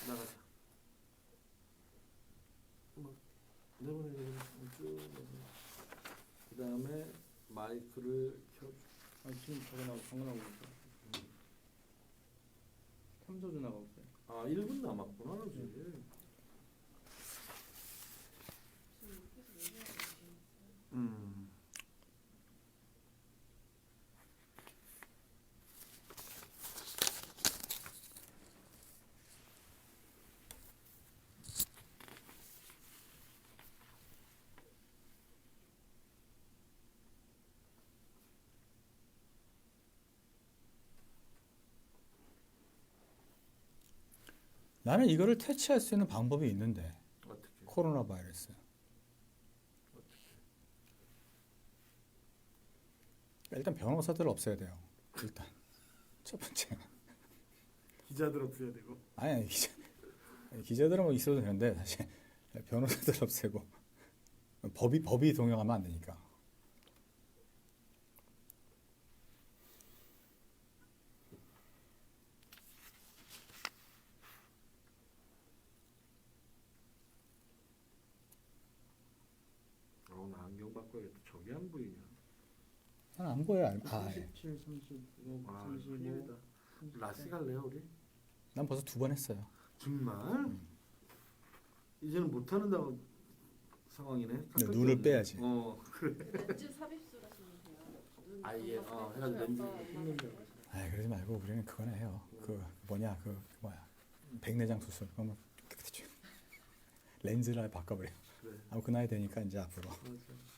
나가자. 음악 내보내 쭉. 그 다음에 마이크를 켜. 지금 저거 나오고 방금 나오고 있어. 3소주 나가고 있어요. 1분 남았구나 이제. 나는 이거를 퇴치할 수 있는 방법이 있는데 어떻게? 코로나 바이러스. 일단 변호사들을 없애야 돼요. 일단 첫 번째. 기자들 없애야 되고. 아니 기자들은 뭐 있어도 되는데 사실 변호사들 없애고 법이 동용하면 안 되니까. 나 안경 바꿔야겠다. 저게 안 보이냐? 난 안 보여. 37, 35, 35. 큰일이다. 라스 갈래요 우리? 난 벌써 2번 했어요. 정말? 이제는 못하는 상황이네. 근데 눈을 빼야지. 그래. 렌즈 삽입술 하시면 돼요. 눈 아예 감각 해가지고 렌즈 빼주셔서 아 그러지 말고 우리는 그거나 해요. 백내장 수술. 그러면 깨끗해져. 렌즈를 바꿔버려. 그래. 그 나이 되니까 이제 앞으로. 맞아.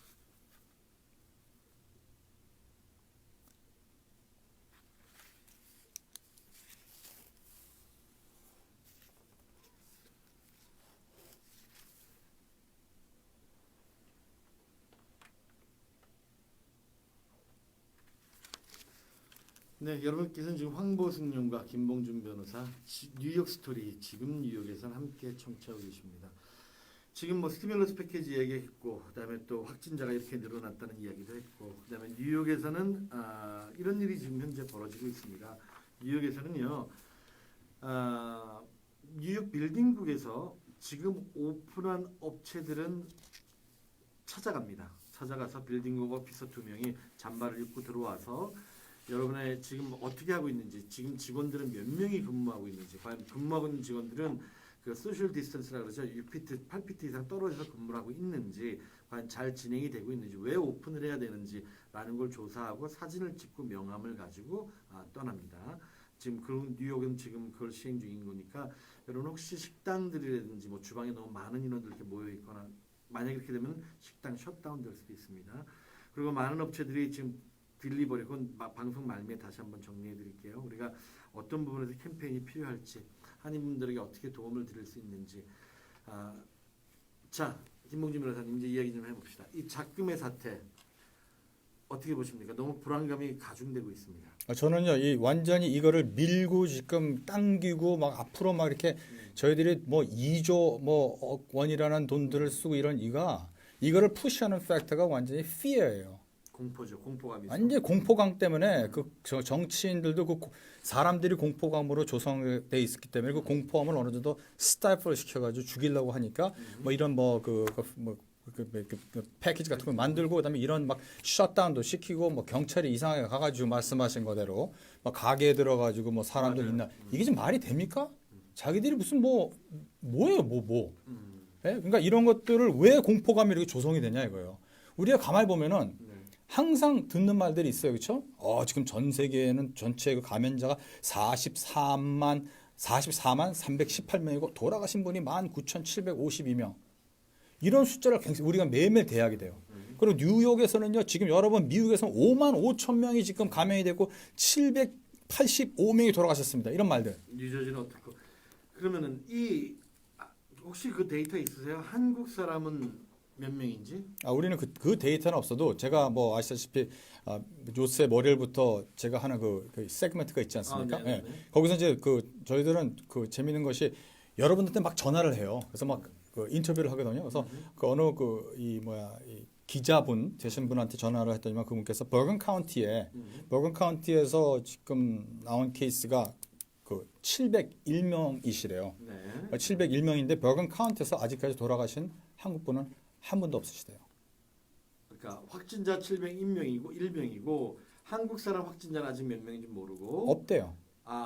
네, 여러분께서는 지금 황보승용과 김봉준 변호사 뉴욕 스토리 지금 뉴욕에서 함께 청취하고 계십니다. 지금 뭐 스티뮬러스 패키지 얘기했고, 그다음에 또 확진자가 이렇게 늘어났다는 이야기도 했고, 그다음에 뉴욕에서는 이런 일이 지금 현재 벌어지고 있습니다. 뉴욕에서는요, 뉴욕 빌딩국에서 지금 오픈한 업체들은 찾아갑니다. 찾아가서 빌딩국 오피서 2명이 잠바를 입고 들어와서 여러분의 지금 어떻게 하고 있는지, 지금 직원들은 몇 명이 근무하고 있는지, 과연 근무하고 있는 직원들은 그 소셜 디스턴스라 그러죠. 6피트, 8피트 이상 떨어져서 근무를 하고 있는지, 과연 잘 진행이 되고 있는지, 왜 오픈을 해야 되는지라는 걸 조사하고 사진을 찍고 명함을 가지고 떠납니다. 지금 그 뉴욕은 지금 그걸 시행 중인 거니까 여러분 혹시 식당들이라든지 뭐 주방에 너무 많은 인원들 이렇게 모여 있거나 만약에 그렇게 되면 식당 셧다운 될 수도 있습니다. 그리고 많은 업체들이 지금 딜리버리, 그건 방송 말미에 다시 한번 정리해 드릴게요. 우리가 어떤 부분에서 캠페인이 필요할지, 한인분들에게 어떻게 도움을 드릴 수 있는지. 자, 김봉준 변호사님 이제 이야기 좀 해봅시다. 이 작금의 사태 어떻게 보십니까? 너무 불안감이 가중되고 있습니다. 저는요, 이 완전히 이거를 밀고 지금 당기고 막 앞으로 막 이렇게 저희들이 뭐 2조 뭐 원이라는 돈들을 쓰고 이런 이거를 푸시하는 팩터가 완전히 fear예요. 공포죠. 공포감이. 완전 공포감 때문에 정치인들도 사람들이 공포감으로 조성돼 있었기 때문에 그 공포감을 어느 정도 스타이프를 시켜가지고 죽이려고 하니까 뭐 이런 패키지 같은 거 만들고 그다음에 이런 막 셧다운도 시키고 뭐 경찰이 이상하게 가가지고 말씀하신 거대로 막 가게에 들어가지고 뭐 사람들 있나 이게 좀 말이 됩니까? 자기들이 무슨 뭐예요 예? 그러니까 이런 것들을 왜 공포감이 이렇게 조성이 되냐 이거예요. 우리가 가만히 보면은 항상 듣는 말들이 있어요, 그렇죠? 지금 전 세계에는 전체 그 감염자가 44만 318명이고 돌아가신 분이 19,752명. 이런 숫자를 우리가 매일매일 대하게 돼요. 그리고 뉴욕에서는요, 지금 여러분 미국에서는 5만 5천 명이 지금 감염이 되고 785명이 돌아가셨습니다. 이런 말들. 뉴저지는 어떻고? 그러면은 혹시 그 데이터 있으세요? 한국 사람은 몇 명인지? 우리는 그 데이터는 없어도 제가 뭐 아시다시피 요새 월요일부터 제가 하는 그 세그먼트가 있지 않습니까? 네. 거기서 이제 저희들은 재밌는 것이 여러분들한테 막 전화를 해요. 그래서 막 인터뷰를 하거든요. 그래서 어느 이 기자분 되신 분한테 전화를 했더니만 그분께서 버건 카운티에서 지금 나온 케이스가 701명이시래요. 네. 701명인데 버건 카운티에서 아직까지 돌아가신 한국분은 한 분도 없으시대요. 그러니까 확진자 701명이고 한국 사람 확진자는 아직 몇 명인지 모르고 없대요.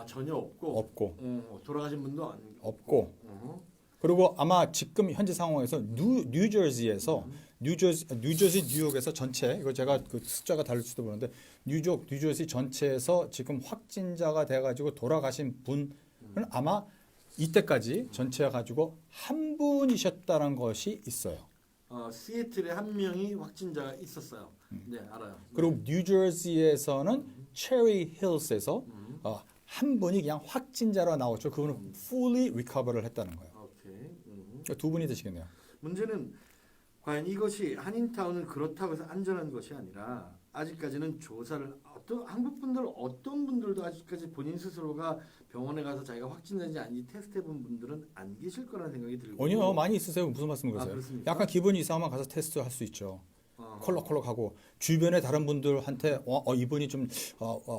전혀 없고. 돌아가신 분도 없고. 그리고 아마 지금 현재 상황에서 뉴저지, 뉴욕에서 전체 이거 제가 그 숫자가 다를지도 모르는데 뉴저지 전체에서 지금 확진자가 돼가지고 돌아가신 분은 아마 이때까지 전체 가지고 한 분이셨다는 것이 있어요. 시애틀에 한 명이 확진자가 있었어요. 네, 알아요. 그리고 뉴저지에서는 체리 힐스에서 한 분이 그냥 확진자로 나왔죠. 그분은 fully recover를 했다는 거예요. 오케이. 그러니까 두 분이 되시겠네요. 문제는 과연 이것이 한인타운은 그렇다고 해서 안전한 것이 아니라 아직까지는 조사를 한국 분들 어떤 분들도 아직까지 본인 스스로가 병원에 가서 자기가 확진된지 아닌지 테스트해본 분들은 안 계실 거라는 생각이 들고. 아니요, 많이 있으세요. 무슨 말씀을 그러세요? 그렇습니까? 약간 기분이 이상하면 가서 테스트 할 수 있죠. 콜록콜록하고 주변에 다른 분들한테 이분이 좀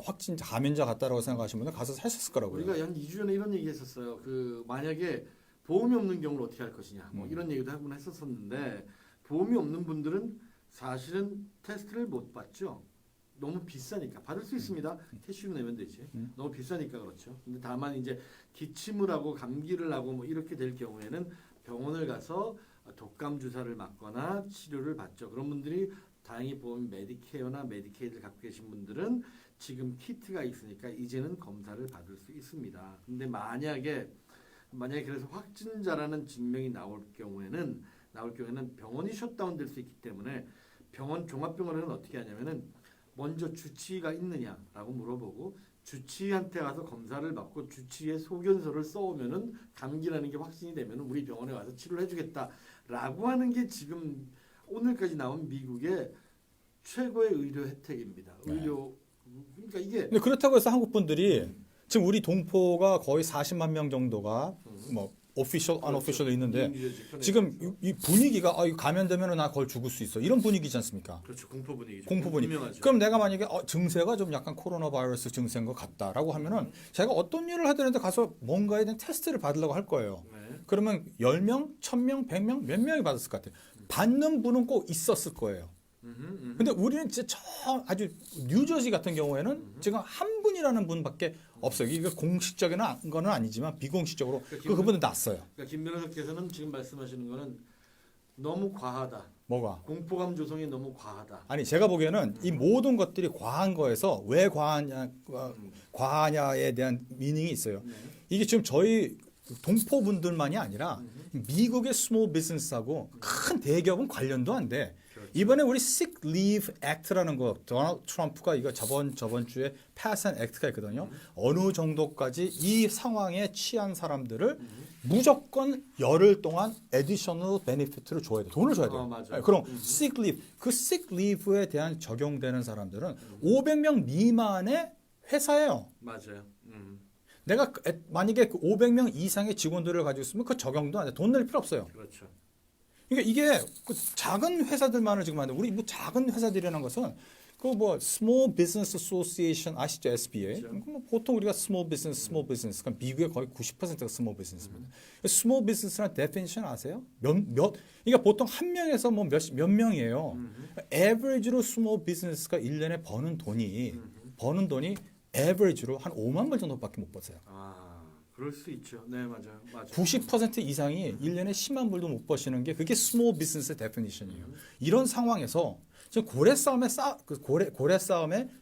확진자 감염자 같다라고 생각하시는 분은 가서 하셨을 거라고요. 우리가 한 2주 전에 이런 얘기했었어요. 만약에 보험이 없는 경우를 어떻게 할 것이냐 이런 얘기도 한번 했었었는데 보험이 없는 분들은 사실은 테스트를 못 받죠. 너무 비싸니까 받을 수 있습니다. 캐시로 내면 되지. 너무 비싸니까 그렇죠. 근데 다만 이제 기침을 하고 감기를 하고 뭐 이렇게 될 경우에는 병원을 가서 독감 주사를 맞거나 치료를 받죠. 그런 분들이 다행히 보험 메디케어나 메디케이드를 갖고 계신 분들은 지금 키트가 있으니까 이제는 검사를 받을 수 있습니다. 근데 만약에 그래서 확진자라는 증명이 나올 경우에는 병원이 셧다운 될 수 있기 때문에 종합병원은 어떻게 하냐면은 먼저 주치의가 있느냐라고 물어보고 주치의한테 가서 검사를 받고 주치의의 소견서를 써오면은 감기라는 게 확진이 되면은 우리 병원에 와서 치료를 해주겠다라고 하는 게 지금 오늘까지 나온 미국의 최고의 의료 혜택입니다. 그러니까 이게 근데 그렇다고 해서 한국 분들이 지금 우리 동포가 거의 40만 명 정도가 뭐 오피셜, 언오피셜로 있는데 지금 이 분위기가 이거 감염되면 나 그걸 죽을 수 있어 이런 분위기지 않습니까? 그렇죠. 공포 분위기죠. 공포 분위기. 분명하죠. 그럼 내가 만약에 증세가 좀 약간 코로나 바이러스 증세인 것 같다라고 하면은 제가 어떤 일을 하더라도 가서 뭔가에 대한 테스트를 받으려고 할 거예요. 네. 그러면 10명, 1000명, 100명 몇 명이 받았을 것 같아요. 받는 분은 꼭 있었을 거예요. 근데 우리는 진짜 아주 뉴저지 같은 경우에는 지금 한 분이라는 분밖에 없어요. 이게 공식적인 거는 아니지만 비공식적으로 그분은 났어요. 그러니까 김 변호사께서는 지금 말씀하시는 거는 너무 과하다. 뭐가? 공포감 조성이 너무 과하다. 아니 제가 보기에는 이 모든 것들이 과한 거에서 왜 과하냐에 대한 미닝이 있어요. 이게 지금 저희 동포분들만이 아니라 미국의 스몰 비즈니스하고 큰 대기업은 관련도 안 돼. 이번에 우리 sick leave act라는 거 도널드 트럼프가 이거 저번 주에 패스한 액트가 있거든요. 어느 정도까지 이 상황에 취한 사람들을 무조건 열흘 동안 additional benefit를 줘야 돼. 돈을 줘야 돼요. 맞아요. 그럼 sick leave, 그 sick leave에 대한 적용되는 사람들은 500명 미만의 회사예요. 맞아요. 내가 만약에 그 500명 이상의 직원들을 가지고 있으면 그 적용도 안 돼. 돈 낼 필요 없어요. 그렇죠. 그러니까 이게 그 작은 회사들만을 지금 하는데 우리 뭐 작은 회사들이라는 것은 그 뭐 Small Business Association 아시죠? SBA. 그렇죠. 뭐 보통 우리가 Small Business. 그러니까 미국의 거의 90%가 Small Business입니다. Small Business라는 definition 아세요? 그러니까 보통 한 명에서 뭐 몇 명이에요. Average로 Small Business가 1년에 버는 돈이 average로 한 5만 불 정도밖에 못 버세요. 그럴 수 있죠. 네, 맞아요. 90% 이상이 1년에 10만 불도 못 버시는 게 그게 스몰 비즈니스 데피니션이에요. 이런 상황에서 지금 고래 싸움에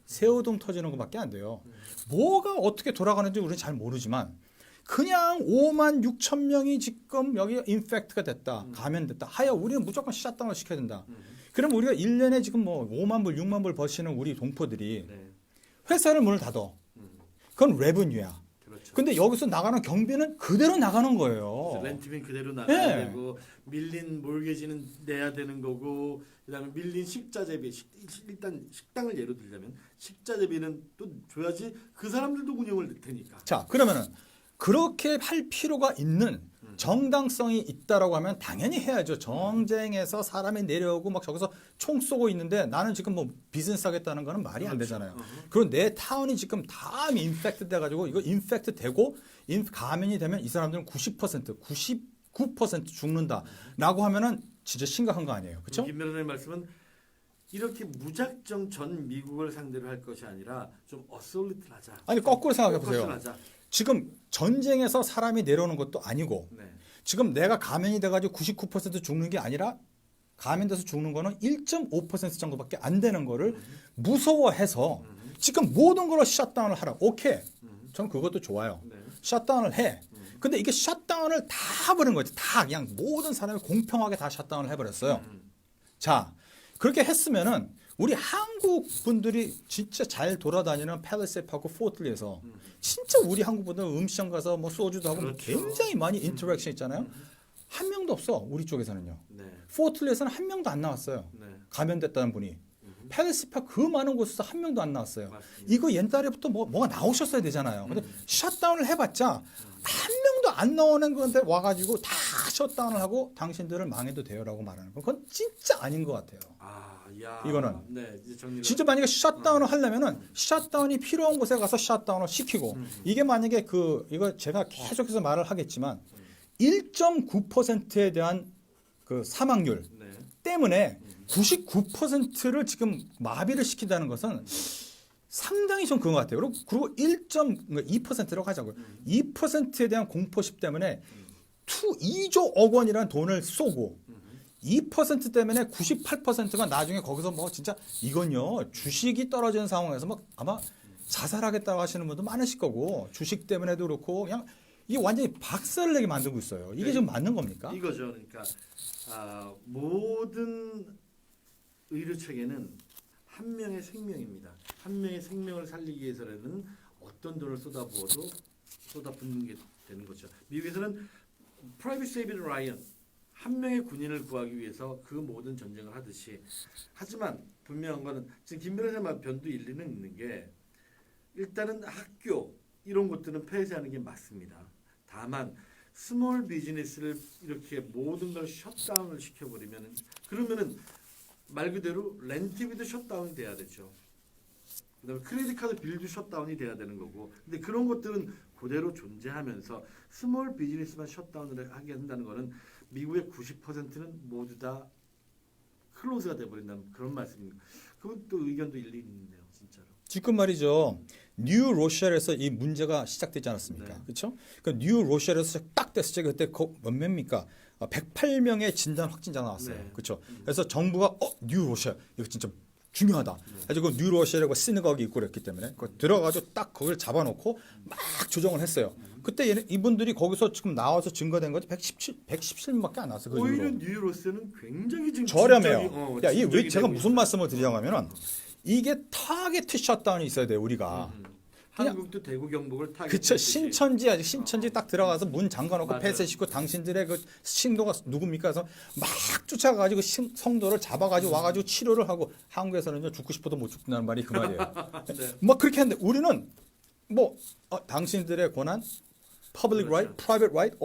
새우등 터지는 것밖에 안 돼요. 뭐가 어떻게 돌아가는지 우리는 잘 모르지만 그냥 5만 6천 명이 지금 여기 인펙트가 됐다. 감염됐다. 하여 우리는 무조건 샷다운을 시켜야 된다. 그럼 우리가 1년에 지금 뭐 5만 불, 6만 불 버시는 우리 동포들이 네. 회사를 문을 닫아. 그건 레버뉴야. 그렇죠. 근데 여기서 나가는 경비는 그대로 나가는 거예요. 렌트비는 그대로 나가야 네. 되고 밀린 몰개지는 내야 되는 거고 그다음에 밀린 식자재비 일단 식당을 예로 들자면 식자재비는 또 줘야지 그 사람들도 운영을 낼 테니까. 자, 그러면은 그렇게 할 필요가 있는 정당성이 있다라고 하면 당연히 해야죠. 정쟁에서 사람이 내려오고 막 저기서 총 쏘고 있는데 나는 지금 뭐 비즈니스 하겠다는 거는 말이 안 되잖아요. 그리고 내 타운이 지금 다 인펙트 돼가지고 이거 인펙트 되고 감염이 되면 이 사람들은 99% 죽는다라고 하면은 진짜 심각한 거 아니에요. 그렇죠? 김 변호사님 말씀은 이렇게 무작정 전 미국을 상대로 할 것이 아니라 좀 어솔리트를 하자. 아니 거꾸로 생각해 보세요. 포커스를 하자. 지금 전쟁에서 사람이 내려오는 것도 아니고 네. 지금 내가 감염이 돼가지고 99% 죽는 게 아니라 감염돼서 죽는 거는 1.5% 정도밖에 안 되는 거를 무서워해서 지금 모든 걸 셧다운을 하라. 오케이. 저는 그것도 좋아요. 네. 셧다운을 해. 근데 이게 셧다운을 다 버린 거지. 다 그냥 모든 사람이 공평하게 다 셧다운을 해버렸어요. 자, 그렇게 했으면은 우리 한국 분들이 진짜 잘 돌아다니는 팰리세이프하고 포틀리에서 진짜 우리 한국 분들 음식점 가서 뭐 소주도 하고 그렇죠. 굉장히 많이 인터랙션 있잖아요. 한 명도 없어. 우리 쪽에서는요. 네. 포틀리에서는 한 명도 안 나왔어요. 네. 감염됐다는 분이. 팰리세이프 그 많은 곳에서 한 명도 안 나왔어요. 맞습니다. 이거 옛날에부터 뭐가 나오셨어야 되잖아요. 근데 셧다운을 해봤자 한 명도 안 나오는 건데 와가지고 다 셧다운을 하고 당신들은 망해도 돼요라고 말하는 건 그건 진짜 아닌 것 같아요. 야. 이거는 네, 이제 정리를. 진짜 만약에 셧다운을 하려면은 셧다운이 필요한 곳에 가서 셧다운을 시키고 이게 만약에 이거 제가 계속해서 말을 하겠지만 1.9%에 대한 그 사망률 네. 때문에 99%를 지금 마비를 시킨다는 것은 상당히 좀 그런 것 같아요. 그리고 1.2%라고 하자고요. 2%에 대한 공포심 때문에 2조 원이라는 돈을 쏘고 2% 때문에 98%가 나중에 거기서 뭐 진짜 이건요 주식이 떨어지는 상황에서 막 아마 자살하겠다고 하시는 분도 많으실 거고 주식 때문에도 그렇고 그냥 이게 완전히 박살을 내게 만들고 있어요. 이게 좀 맞는 겁니까? 이거죠. 그러니까 모든 의료 체계는 한 명의 생명입니다. 한 명의 생명을 살리기 위해서라는 어떤 돈을 쏟아부어도 쏟아붓는 게 되는 거죠. 미국에서는 Private Saving Ryan 한 명의 군인을 구하기 위해서 그 모든 전쟁을 하듯이 하지만 분명한 거는 지금 김 변호사님 말 변도 일리는 있는 게 일단은 학교 이런 것들은 폐쇄하는 게 맞습니다. 다만 스몰 비즈니스를 이렇게 모든 걸 셧다운을 시켜버리면 그러면은 말 그대로 렌트비도 셧다운이 돼야 되죠. 그다음에 크레딧 카드 빌도 셧다운이 돼야 되는 거고. 근데 그런 것들은 그대로 존재하면서 스몰 비즈니스만 셧다운을 하게 한다는 거는 미국의 90%는 모두 다 클로즈가 돼버린다는 그런 말씀입니다. 그것도 의견도 일리 있네요, 진짜로. 지금 말이죠. 뉴 로셜에서 이 문제가 시작되지 않았습니까? 네. 그렇죠? 그러니까 뉴 로셜에서 딱 됐을 때 그때 몇 명입니까? 108명의 진단 확진자가 나왔어요. 네. 그렇죠? 그래서 정부가 뉴 로셜 이거 진짜 중요하다. 그래서 그 뉴 로셜이라고 시너거기 있고 그랬기 때문에 들어가지고 딱 거기를 잡아놓고 막 조정을 했어요. 그때 이분들이 거기서 지금 나와서 증거된 것이 117명밖에 안 나왔어요. 그 오히려 이후로. 뉴로스는 굉장히 지금 저렴해요. 야, 왜 제가 되고 무슨 있어요. 말씀을 드리냐면 이게 타겟 셧다운이 있어야 돼요. 우리가 그냥 한국도 대구 경북을 타겟. 그쵸, 신천지 아직 신천지 딱 들어가서 문 잠가놓고 맞아요. 폐쇄 시고 당신들의 그 신도가 누굽니까? 해서 막 쫓아가가지고 성도를 잡아가지고 와가지고 치료를 하고 한국에서는요 죽고 싶어도 못 죽는다는 말이 그 말이에요. 네. 막 그렇게 하는데 우리는 뭐 당신들의 권한, public right, private right,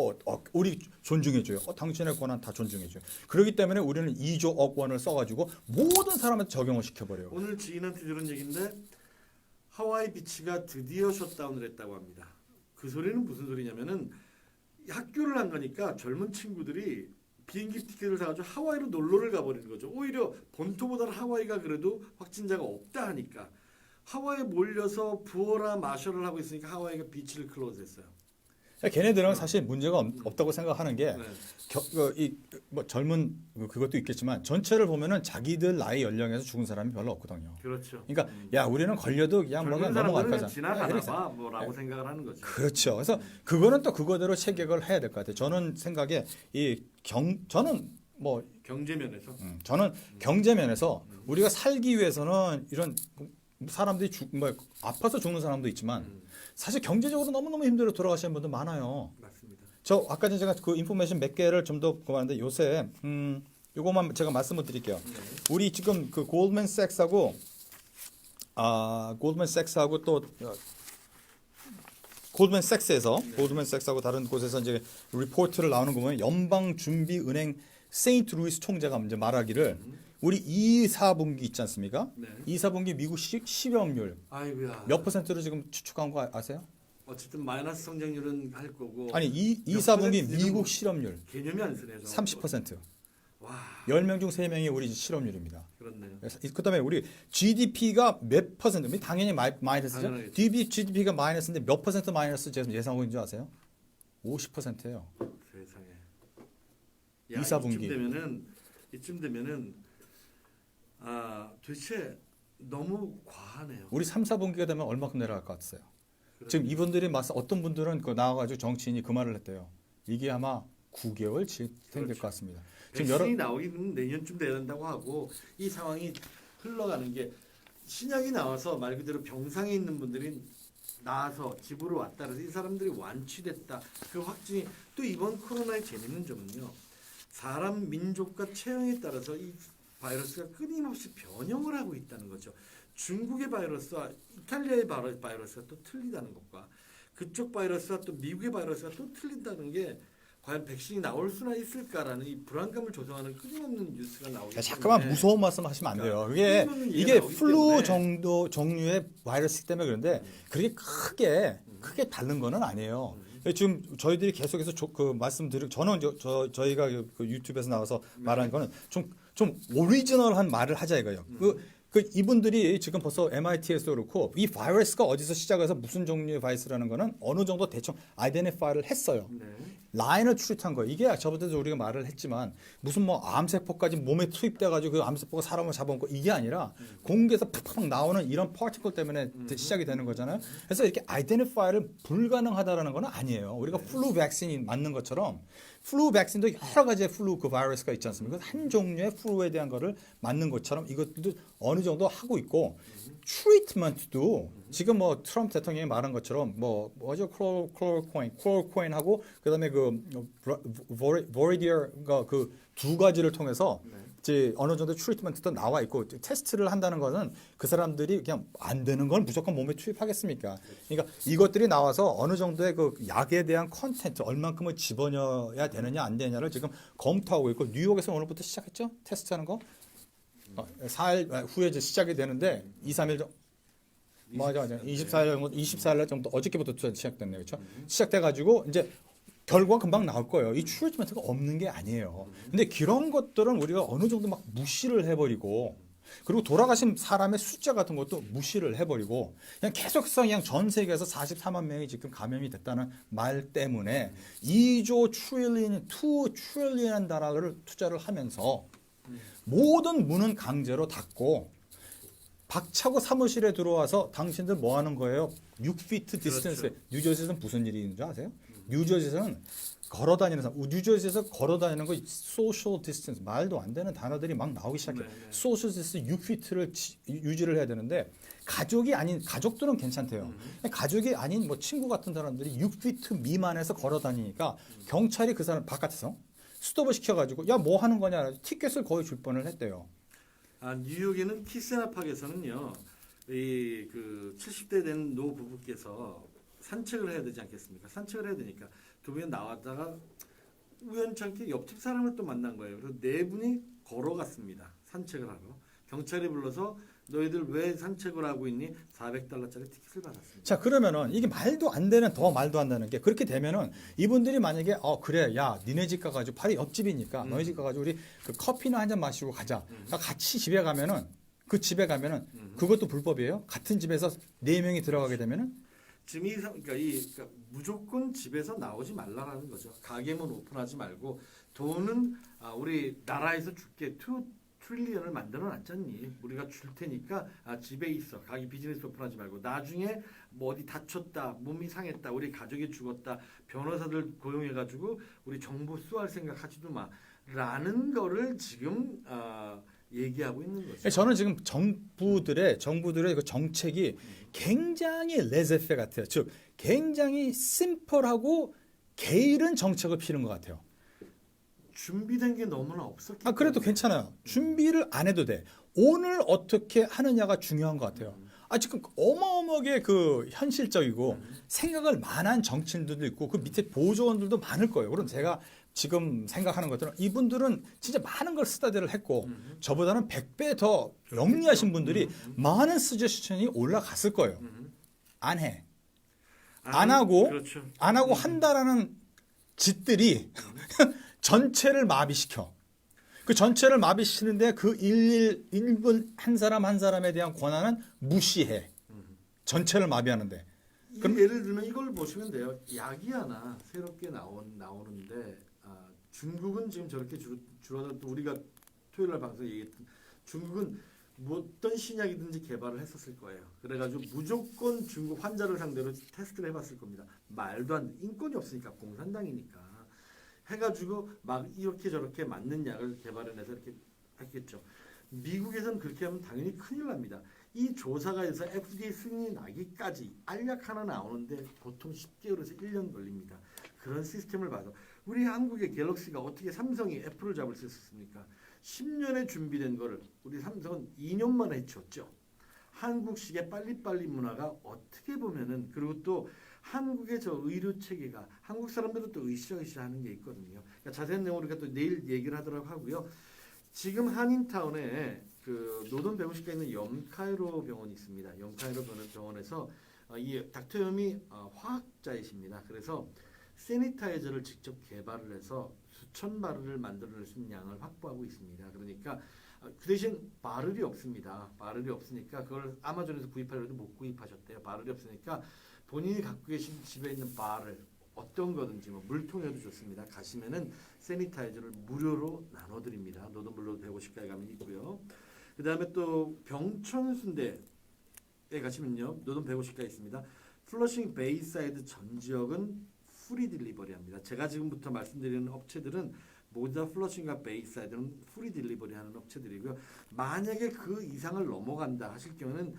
우리 존중해줘요. 당신의 권한 다 존중해줘요. 그렇기 때문에 우리는 2조 억 원을 써가지고 모든 사람한테 적용을 시켜버려요. 오늘 지인한테 들은 얘기인데 하와이 비치가 드디어 셧다운을 했다고 합니다. 그 소리는 무슨 소리냐면은 학교를 안 가니까 젊은 친구들이 비행기 티켓을 사가지고 하와이로 놀러를 가버리는 거죠. 오히려 본토보다는 하와이가 그래도 확진자가 없다 하니까 하와이에 몰려서 부어라 마셔를 하고 있으니까 하와이가 비치를 클로즈했어요. 걔네들은 사실 문제가 없다고 생각하는 게 네. 뭐 젊은 그것도 있겠지만 전체를 보면은 자기들 나이 연령에서 죽은 사람이 별로 없거든요. 그렇죠. 그러니까 야 우리는 걸려도 그냥 뭐 젊은 넘어갈 사람들은 거잖아. 지나가나 이렇게 봐 뭐라고 생각을 하는 거죠. 그렇죠. 그래서 그거는 또 그거대로 체계를 해야 될 것 같아요. 저는 생각에 저는 뭐 경제 면에서 저는 경제 면에서 우리가 살기 위해서는 이런 사람들이 뭐 아파서 죽는 사람도 있지만 사실 경제적으로 너무너무 힘들어 돌아가시는 분들 많아요. 맞습니다. 저 아까 전에 제가 그 인포메이션 몇 개를 좀 더 그만한데 요새 요거만 제가 말씀을 드릴게요. 우리 지금 그 골드맨삭스하고 또 골드맨삭스하고 다른 곳에서 이제 리포트를 나오는 거 보면 연방준비은행 세인트루이스 총재가 이제 말하기를 우리 2, 4분기 있지 않습니까? 네. 2, 4분기 미국 실업률 아이고야. 몇 %로 지금 추측한 거 아세요? 어쨌든 마이너스 성장률은 할 거고. 아니 2, 몇 4분기 퍼센트는 미국 실업률 개념이 안 쓰네요. 30%. 와 10명 중 3명이 우리 실업률입니다. 그렇네요. 그다음에 우리 GDP가 몇 %? 당연히 마이너스죠. 당연하겠죠. GDP가 마이너스인데 몇 % 마이너스 제가 예상하고 있는 줄 아세요? 50%예요. 세상에. 2, 4분기. 이쯤 되면은 도대체 너무 과하네요. 우리 3, 4분기가 되면 얼마큼 내려갈 것 같으세요? 그렇죠. 지금 이분들이 어떤 분들은 나와가지고 정치인이 그 말을 했대요. 이게 아마 9개월 진행될 그렇죠. 것 같습니다. 지금 백신이 나오기는 내년쯤 돼야 된다고 하고 이 상황이 흘러가는 게 신약이 나와서 말 그대로 병상에 있는 분들이 나와서 집으로 왔다 그래서 이 사람들이 완치됐다. 그 확진이 또 이번 코로나의 재밌는 점은요. 사람 민족과 체형에 따라서 이 바이러스가 끊임없이 변형을 하고 있다는 거죠. 중국의 바이러스와 이탈리아의 바이러스가 또 틀리다는 것과 그쪽 바이러스와 또 미국의 바이러스가 또 틀린다는 게 과연 백신이 나올 수나 있을까라는 이 불안감을 조성하는 끊임없는 뉴스가 나오기 때문에 잠깐만 무서운 말씀하시면 안 돼요. 끊임없는 이게 이해가 나오기 플루 때문에. 종류의 바이러스 때문에 그런데 그렇게 크게 다른 거는 아니에요. 지금 저희들이 계속해서 그 말씀드리고 저는 저희가 그 유튜브에서 나와서 말하는 거는 좀 오리지널한 말을 하자 이거예요. 그 이분들이 지금 벌써 MIT에서 그렇고 이 바이러스가 어디서 시작해서 무슨 종류의 바이러스라는 거는 어느 정도 대충 아이덴티파이를 했어요. 네. 라인을 추릿한 거예요. 이게 저번에도 우리가 말을 했지만 무슨 뭐 암세포까지 몸에 투입돼가지고 그 암세포가 사람을 잡아먹고 이게 아니라 공기에서 팍팍 나오는 이런 파티클 때문에 시작이 되는 거잖아요. 그래서 이렇게 아이덴티파이를 불가능하다라는 건 아니에요. 우리가 플루 백신이 맞는 것처럼 플루 백신도 여러 가지의 플루 그 바이러스가 있지 않습니까? 한 종류의 플루에 대한 거를 맞는 것처럼 이것도 어느 정도 하고 있고 트리트먼트도 지금 뭐 트럼프 대통령이 말한 것처럼 뭐죠 클로로코인하고 그다음에 그 보리디어가 그 두 가지를 통해서 이제 어느 정도 트리트먼트도 나와 있고 테스트를 한다는 것은 그 사람들이 그냥 안 되는 건 무조건 몸에 투입하겠습니까? 그러니까 이것들이 나와서 어느 정도의 그 약에 대한 컨텐츠 얼만큼을 집어넣어야 되느냐 안 되느냐를 지금 검토하고 있고 뉴욕에서 오늘부터 시작했죠 테스트하는 거. 4일 후에 이제 시작이 되는데 2, 3일 정도 맞아 24일 정도 어저께부터 시작됐네요. 그렇죠? 시작돼 가지고 이제 결과가 금방 나올 거예요. 이 트리트먼트가 없는 게 아니에요. 근데 그런 것들은 우리가 어느 정도 막 무시를 해버리고 그리고 돌아가신 사람의 숫자 같은 것도 무시를 해버리고 그냥 계속해서 그냥 전 세계에서 44만 명이 지금 감염이 됐다는 말 때문에 2조 트릴리언, 2 트릴리언 달러를 투자를 하면서 모든 문은 강제로 닫고 박차고 사무실에 들어와서 당신들 뭐 하는 거예요? 6피트 디스턴스. 그렇죠. 뉴저지에서는 무슨 일이 있는 줄 아세요? 뉴저지에서는 걸어 다니는 사람, 뉴저지에서 걸어 다니는 거 소셜 디스턴스 말도 안 되는 단어들이 막 나오기 시작해요. 네, 네. 소셜 디스턴스 6피트를 유지를 해야 되는데 가족이 아닌 가족들은 괜찮대요. 가족이 아닌 뭐 친구 같은 사람들이 6피트 미만에서 걸어 다니니까 경찰이 그 사람 바깥에서 스톱을 시켜가지고 야 뭐 하는 거냐 티켓을 거의 줄 뻔을 했대요. 뉴욕에는 키스나팍에서는요, 이 그 70대 된 노 부부께서 산책을 해야 되지 않겠습니까? 산책을 해야 되니까 두 분이 나왔다가 우연찮게 옆집 사람을 또 만난 거예요. 그래서 네 분이 걸어갔습니다. 산책을 하러. 경찰이 불러서 너희들 왜 산책을 하고 있니? $400짜리 티켓을 받았습니다. 자 그러면은 이게 말도 안 되는 더 말도 안 되는 게 그렇게 되면은 이분들이 만약에 그래 야 니네 집 가가지고 바로 옆집이니까 너희 집 가가지고 우리 그 커피나 한 잔 마시고 가자. 그러니까 같이 집에 가면은 그 집에 가면은 그것도 불법이에요. 같은 집에서 네 명이 들어가게 되면은 그러니까 무조건 집에서 나오지 말라라는 거죠. 가게문 오픈하지 말고 돈은 우리 나라에서 줄게 2 트릴리언을 만들어 놨잖니. 우리가 줄 테니까 집에 있어. 가게 비즈니스 오픈하지 말고 나중에 뭐 어디 다쳤다, 몸이 상했다, 우리 가족이 죽었다, 변호사들 고용해가지고 우리 정부 수할 생각하지도 마라는 거를 지금 얘기하고 있는 거죠. 저는 지금 정부들의 그 정책이 굉장히 레제페 같아요. 즉 굉장히 심플하고 게으른 정책을 피는 것 같아요. 준비된 게 너무나 없었기 그래도 때문에. 괜찮아요. 준비를 안 해도 돼. 오늘 어떻게 하느냐가 중요한 것 같아요. 지금 어마어마하게 그 현실적이고 생각을 많은 정치인들도 있고 그 밑에 보조원들도 많을 거예요. 그럼 제가 지금 생각하는 것들은 이분들은 진짜 많은 걸 스터디를 했고 저보다는 100배 더 영리하신 분들이 많은 서제션이 올라갔을 거예요. 안 해. 안 하고 그렇죠. 안 하고 한다라는 짓들이 전체를 마비시켜. 그 전체를 마비시키는데 그 일분 한 사람 한 사람에 대한 권한은 무시해. 전체를 마비하는데. 그럼 예를 들면 이걸 보시면 돼요. 약이 하나 새롭게 나오는데 중국은 지금 저렇게 줄어들어 또 우리가 토요일 날 방송 얘기했던 중국은 어떤 신약이든지 개발을 했었을 거예요. 그래가지고 무조건 중국 환자를 상대로 테스트를 해봤을 겁니다. 말도 안 돼. 인권이 없으니까 공산당이니까 해가지고 막 이렇게 저렇게 맞는 약을 개발해내서 이렇게 했겠죠. 미국에서는 그렇게 하면 당연히 큰일 납니다. 이 조사가 돼서 FDA 승인이 나기까지 알약 하나 나오는데 보통 10개월에서 1년 걸립니다. 그런 시스템을 봐서 우리 한국의 갤럭시가 어떻게 삼성이 애플을 잡을 수 있었습니까? 10년에 준비된 거를 우리 삼성은 2년 만에 해쳤죠. 한국식의 빨리빨리 문화가 어떻게 보면은 그리고 또 한국의 저 의료 체계가 한국 사람들은 또 으쌰으쌰 하는 게 있거든요. 그러니까 자세한 내용을 우리가 또 내일 얘기를 하도록 하고요. 지금 한인타운에 그 노던 배우실까 있는 염카이로 병원이 있습니다. 염카이로 병원에서 이 닥터염이 화학자이십니다. 그래서 세니타이저를 직접 개발을 해서 수천 바를을 만들어낼 수 있는 양을 확보하고 있습니다. 그러니까 그 대신 바를이 없습니다. 바를이 없으니까 그걸 아마존에서 구입하려도 못 구입하셨대요. 바를이 없으니까 본인이 갖고 계신 집에 있는 바를 어떤 거든지 뭐 물통에도 좋습니다. 가시면은 세니타이저를 무료로 나눠드립니다. 노던블로 150가에 가면 있고요. 그 다음에 또 병천순대에 가시면요. 노던 150가 있습니다. 플러싱 베이사이드 전 지역은 프리 딜리버리 합니다. 제가 지금부터 말씀드리는 업체들은 모두 다 플러싱과 베이사이드는 프리 딜리버리 하는 업체들이고요. 만약에 그 이상을 넘어간다 하실 경우는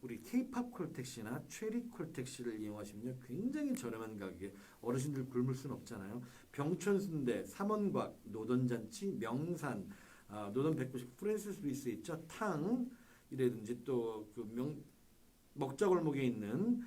우리 K-팝 콜택시나 체리 콜택시를 이용하시면요. 굉장히 저렴한 가격에 어르신들 굶을 수는 없잖아요. 병천순대, 삼원곽, 노던잔치, 명산, 노던 190 프랜시스 루이스 있죠. 탕이라든지 또 그 먹자골목에 있는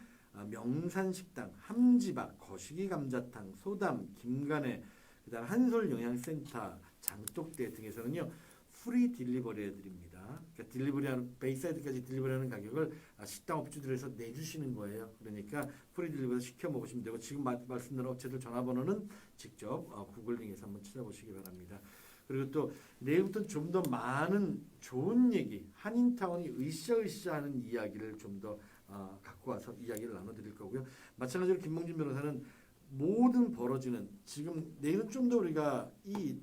명산식당, 함지박, 거시기 감자탕, 소담, 김간의 그다음 한솔 영양센터, 장독대 등에서는요 프리 딜리버리 해드립니다. 그러니까 딜리버리하는 베이사이드까지 딜리버리하는 가격을 식당 업주들에서 내주시는 거예요. 그러니까 프리 딜리버리 시켜 먹으시면 되고 지금 말씀드린 업체들 전화번호는 직접 구글링에서 한번 찾아보시기 바랍니다. 그리고 또 내일부터 좀 더 많은 좋은 얘기, 한인타운이 으쌰으쌰하는 이야기를 좀 더 갖고 와서 이야기를 나눠드릴 거고요. 마찬가지로 김봉진 변호사는 모든 벌어지는 지금 내일은 좀 더 우리가 이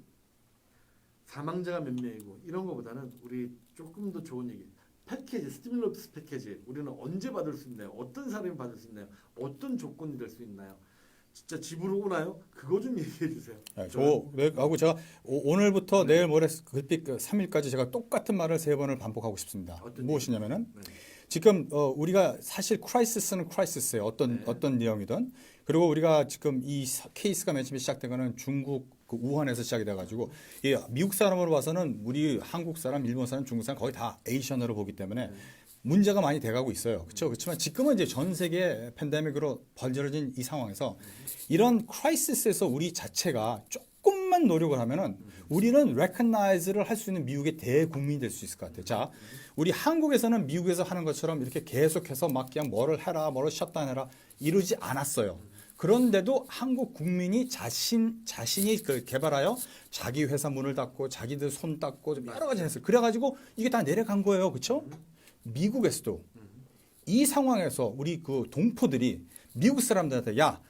사망자가 몇 명이고 이런 거보다는 우리 조금 더 좋은 얘기 패키지, 스티뮬러스 패키지 우리는 언제 받을 수 있나요? 어떤 사람이 받을 수 있나요? 어떤 조건이 될 수 있나요? 진짜 집으로 오나요? 그거 좀 얘기해 주세요. 하고 제가 오늘부터 내일 모레 글빛 3일까지 제가 똑같은 말을 3번을 반복하고 싶습니다. 어떤 무엇이냐면은 네. 지금 우리가 사실 크라이시스는 크라이시스예요. 어떤 내용이든. 그리고 우리가 지금 이 케이스가 맨 처음에 시작된 거는 중국 그 우한에서 시작이 돼가지고 이 미국 사람으로 봐서는 우리 한국 사람, 일본 사람, 중국 사람 거의 다 에이션으로 보기 때문에 문제가 많이 돼가고 있어요. 그렇죠? 그렇지만 지금은 이제 전 세계 팬데믹으로 벌어진 이 상황에서 이런 크라이시스에서 우리 자체가 조금만 노력을 하면은 우리는 recognize를 할 수 있는 미국의 대국민이 될 수 있을 것 같아요. 자, 우리 한국에서는 미국에서 하는 것처럼 이렇게 계속해서 막 그냥 뭐를 해라, 뭐를 셧다운해라 이러지 않았어요. 그런데도 한국 국민이 자신이 그 개발하여 자기 회사 문을 닫고 자기들 손 닦고 좀 여러 가지 했어요. 그래가지고 이게 다 내려간 거예요. 그렇죠? 미국에서도 이 상황에서 우리 그 동포들이 미국 사람들한테 야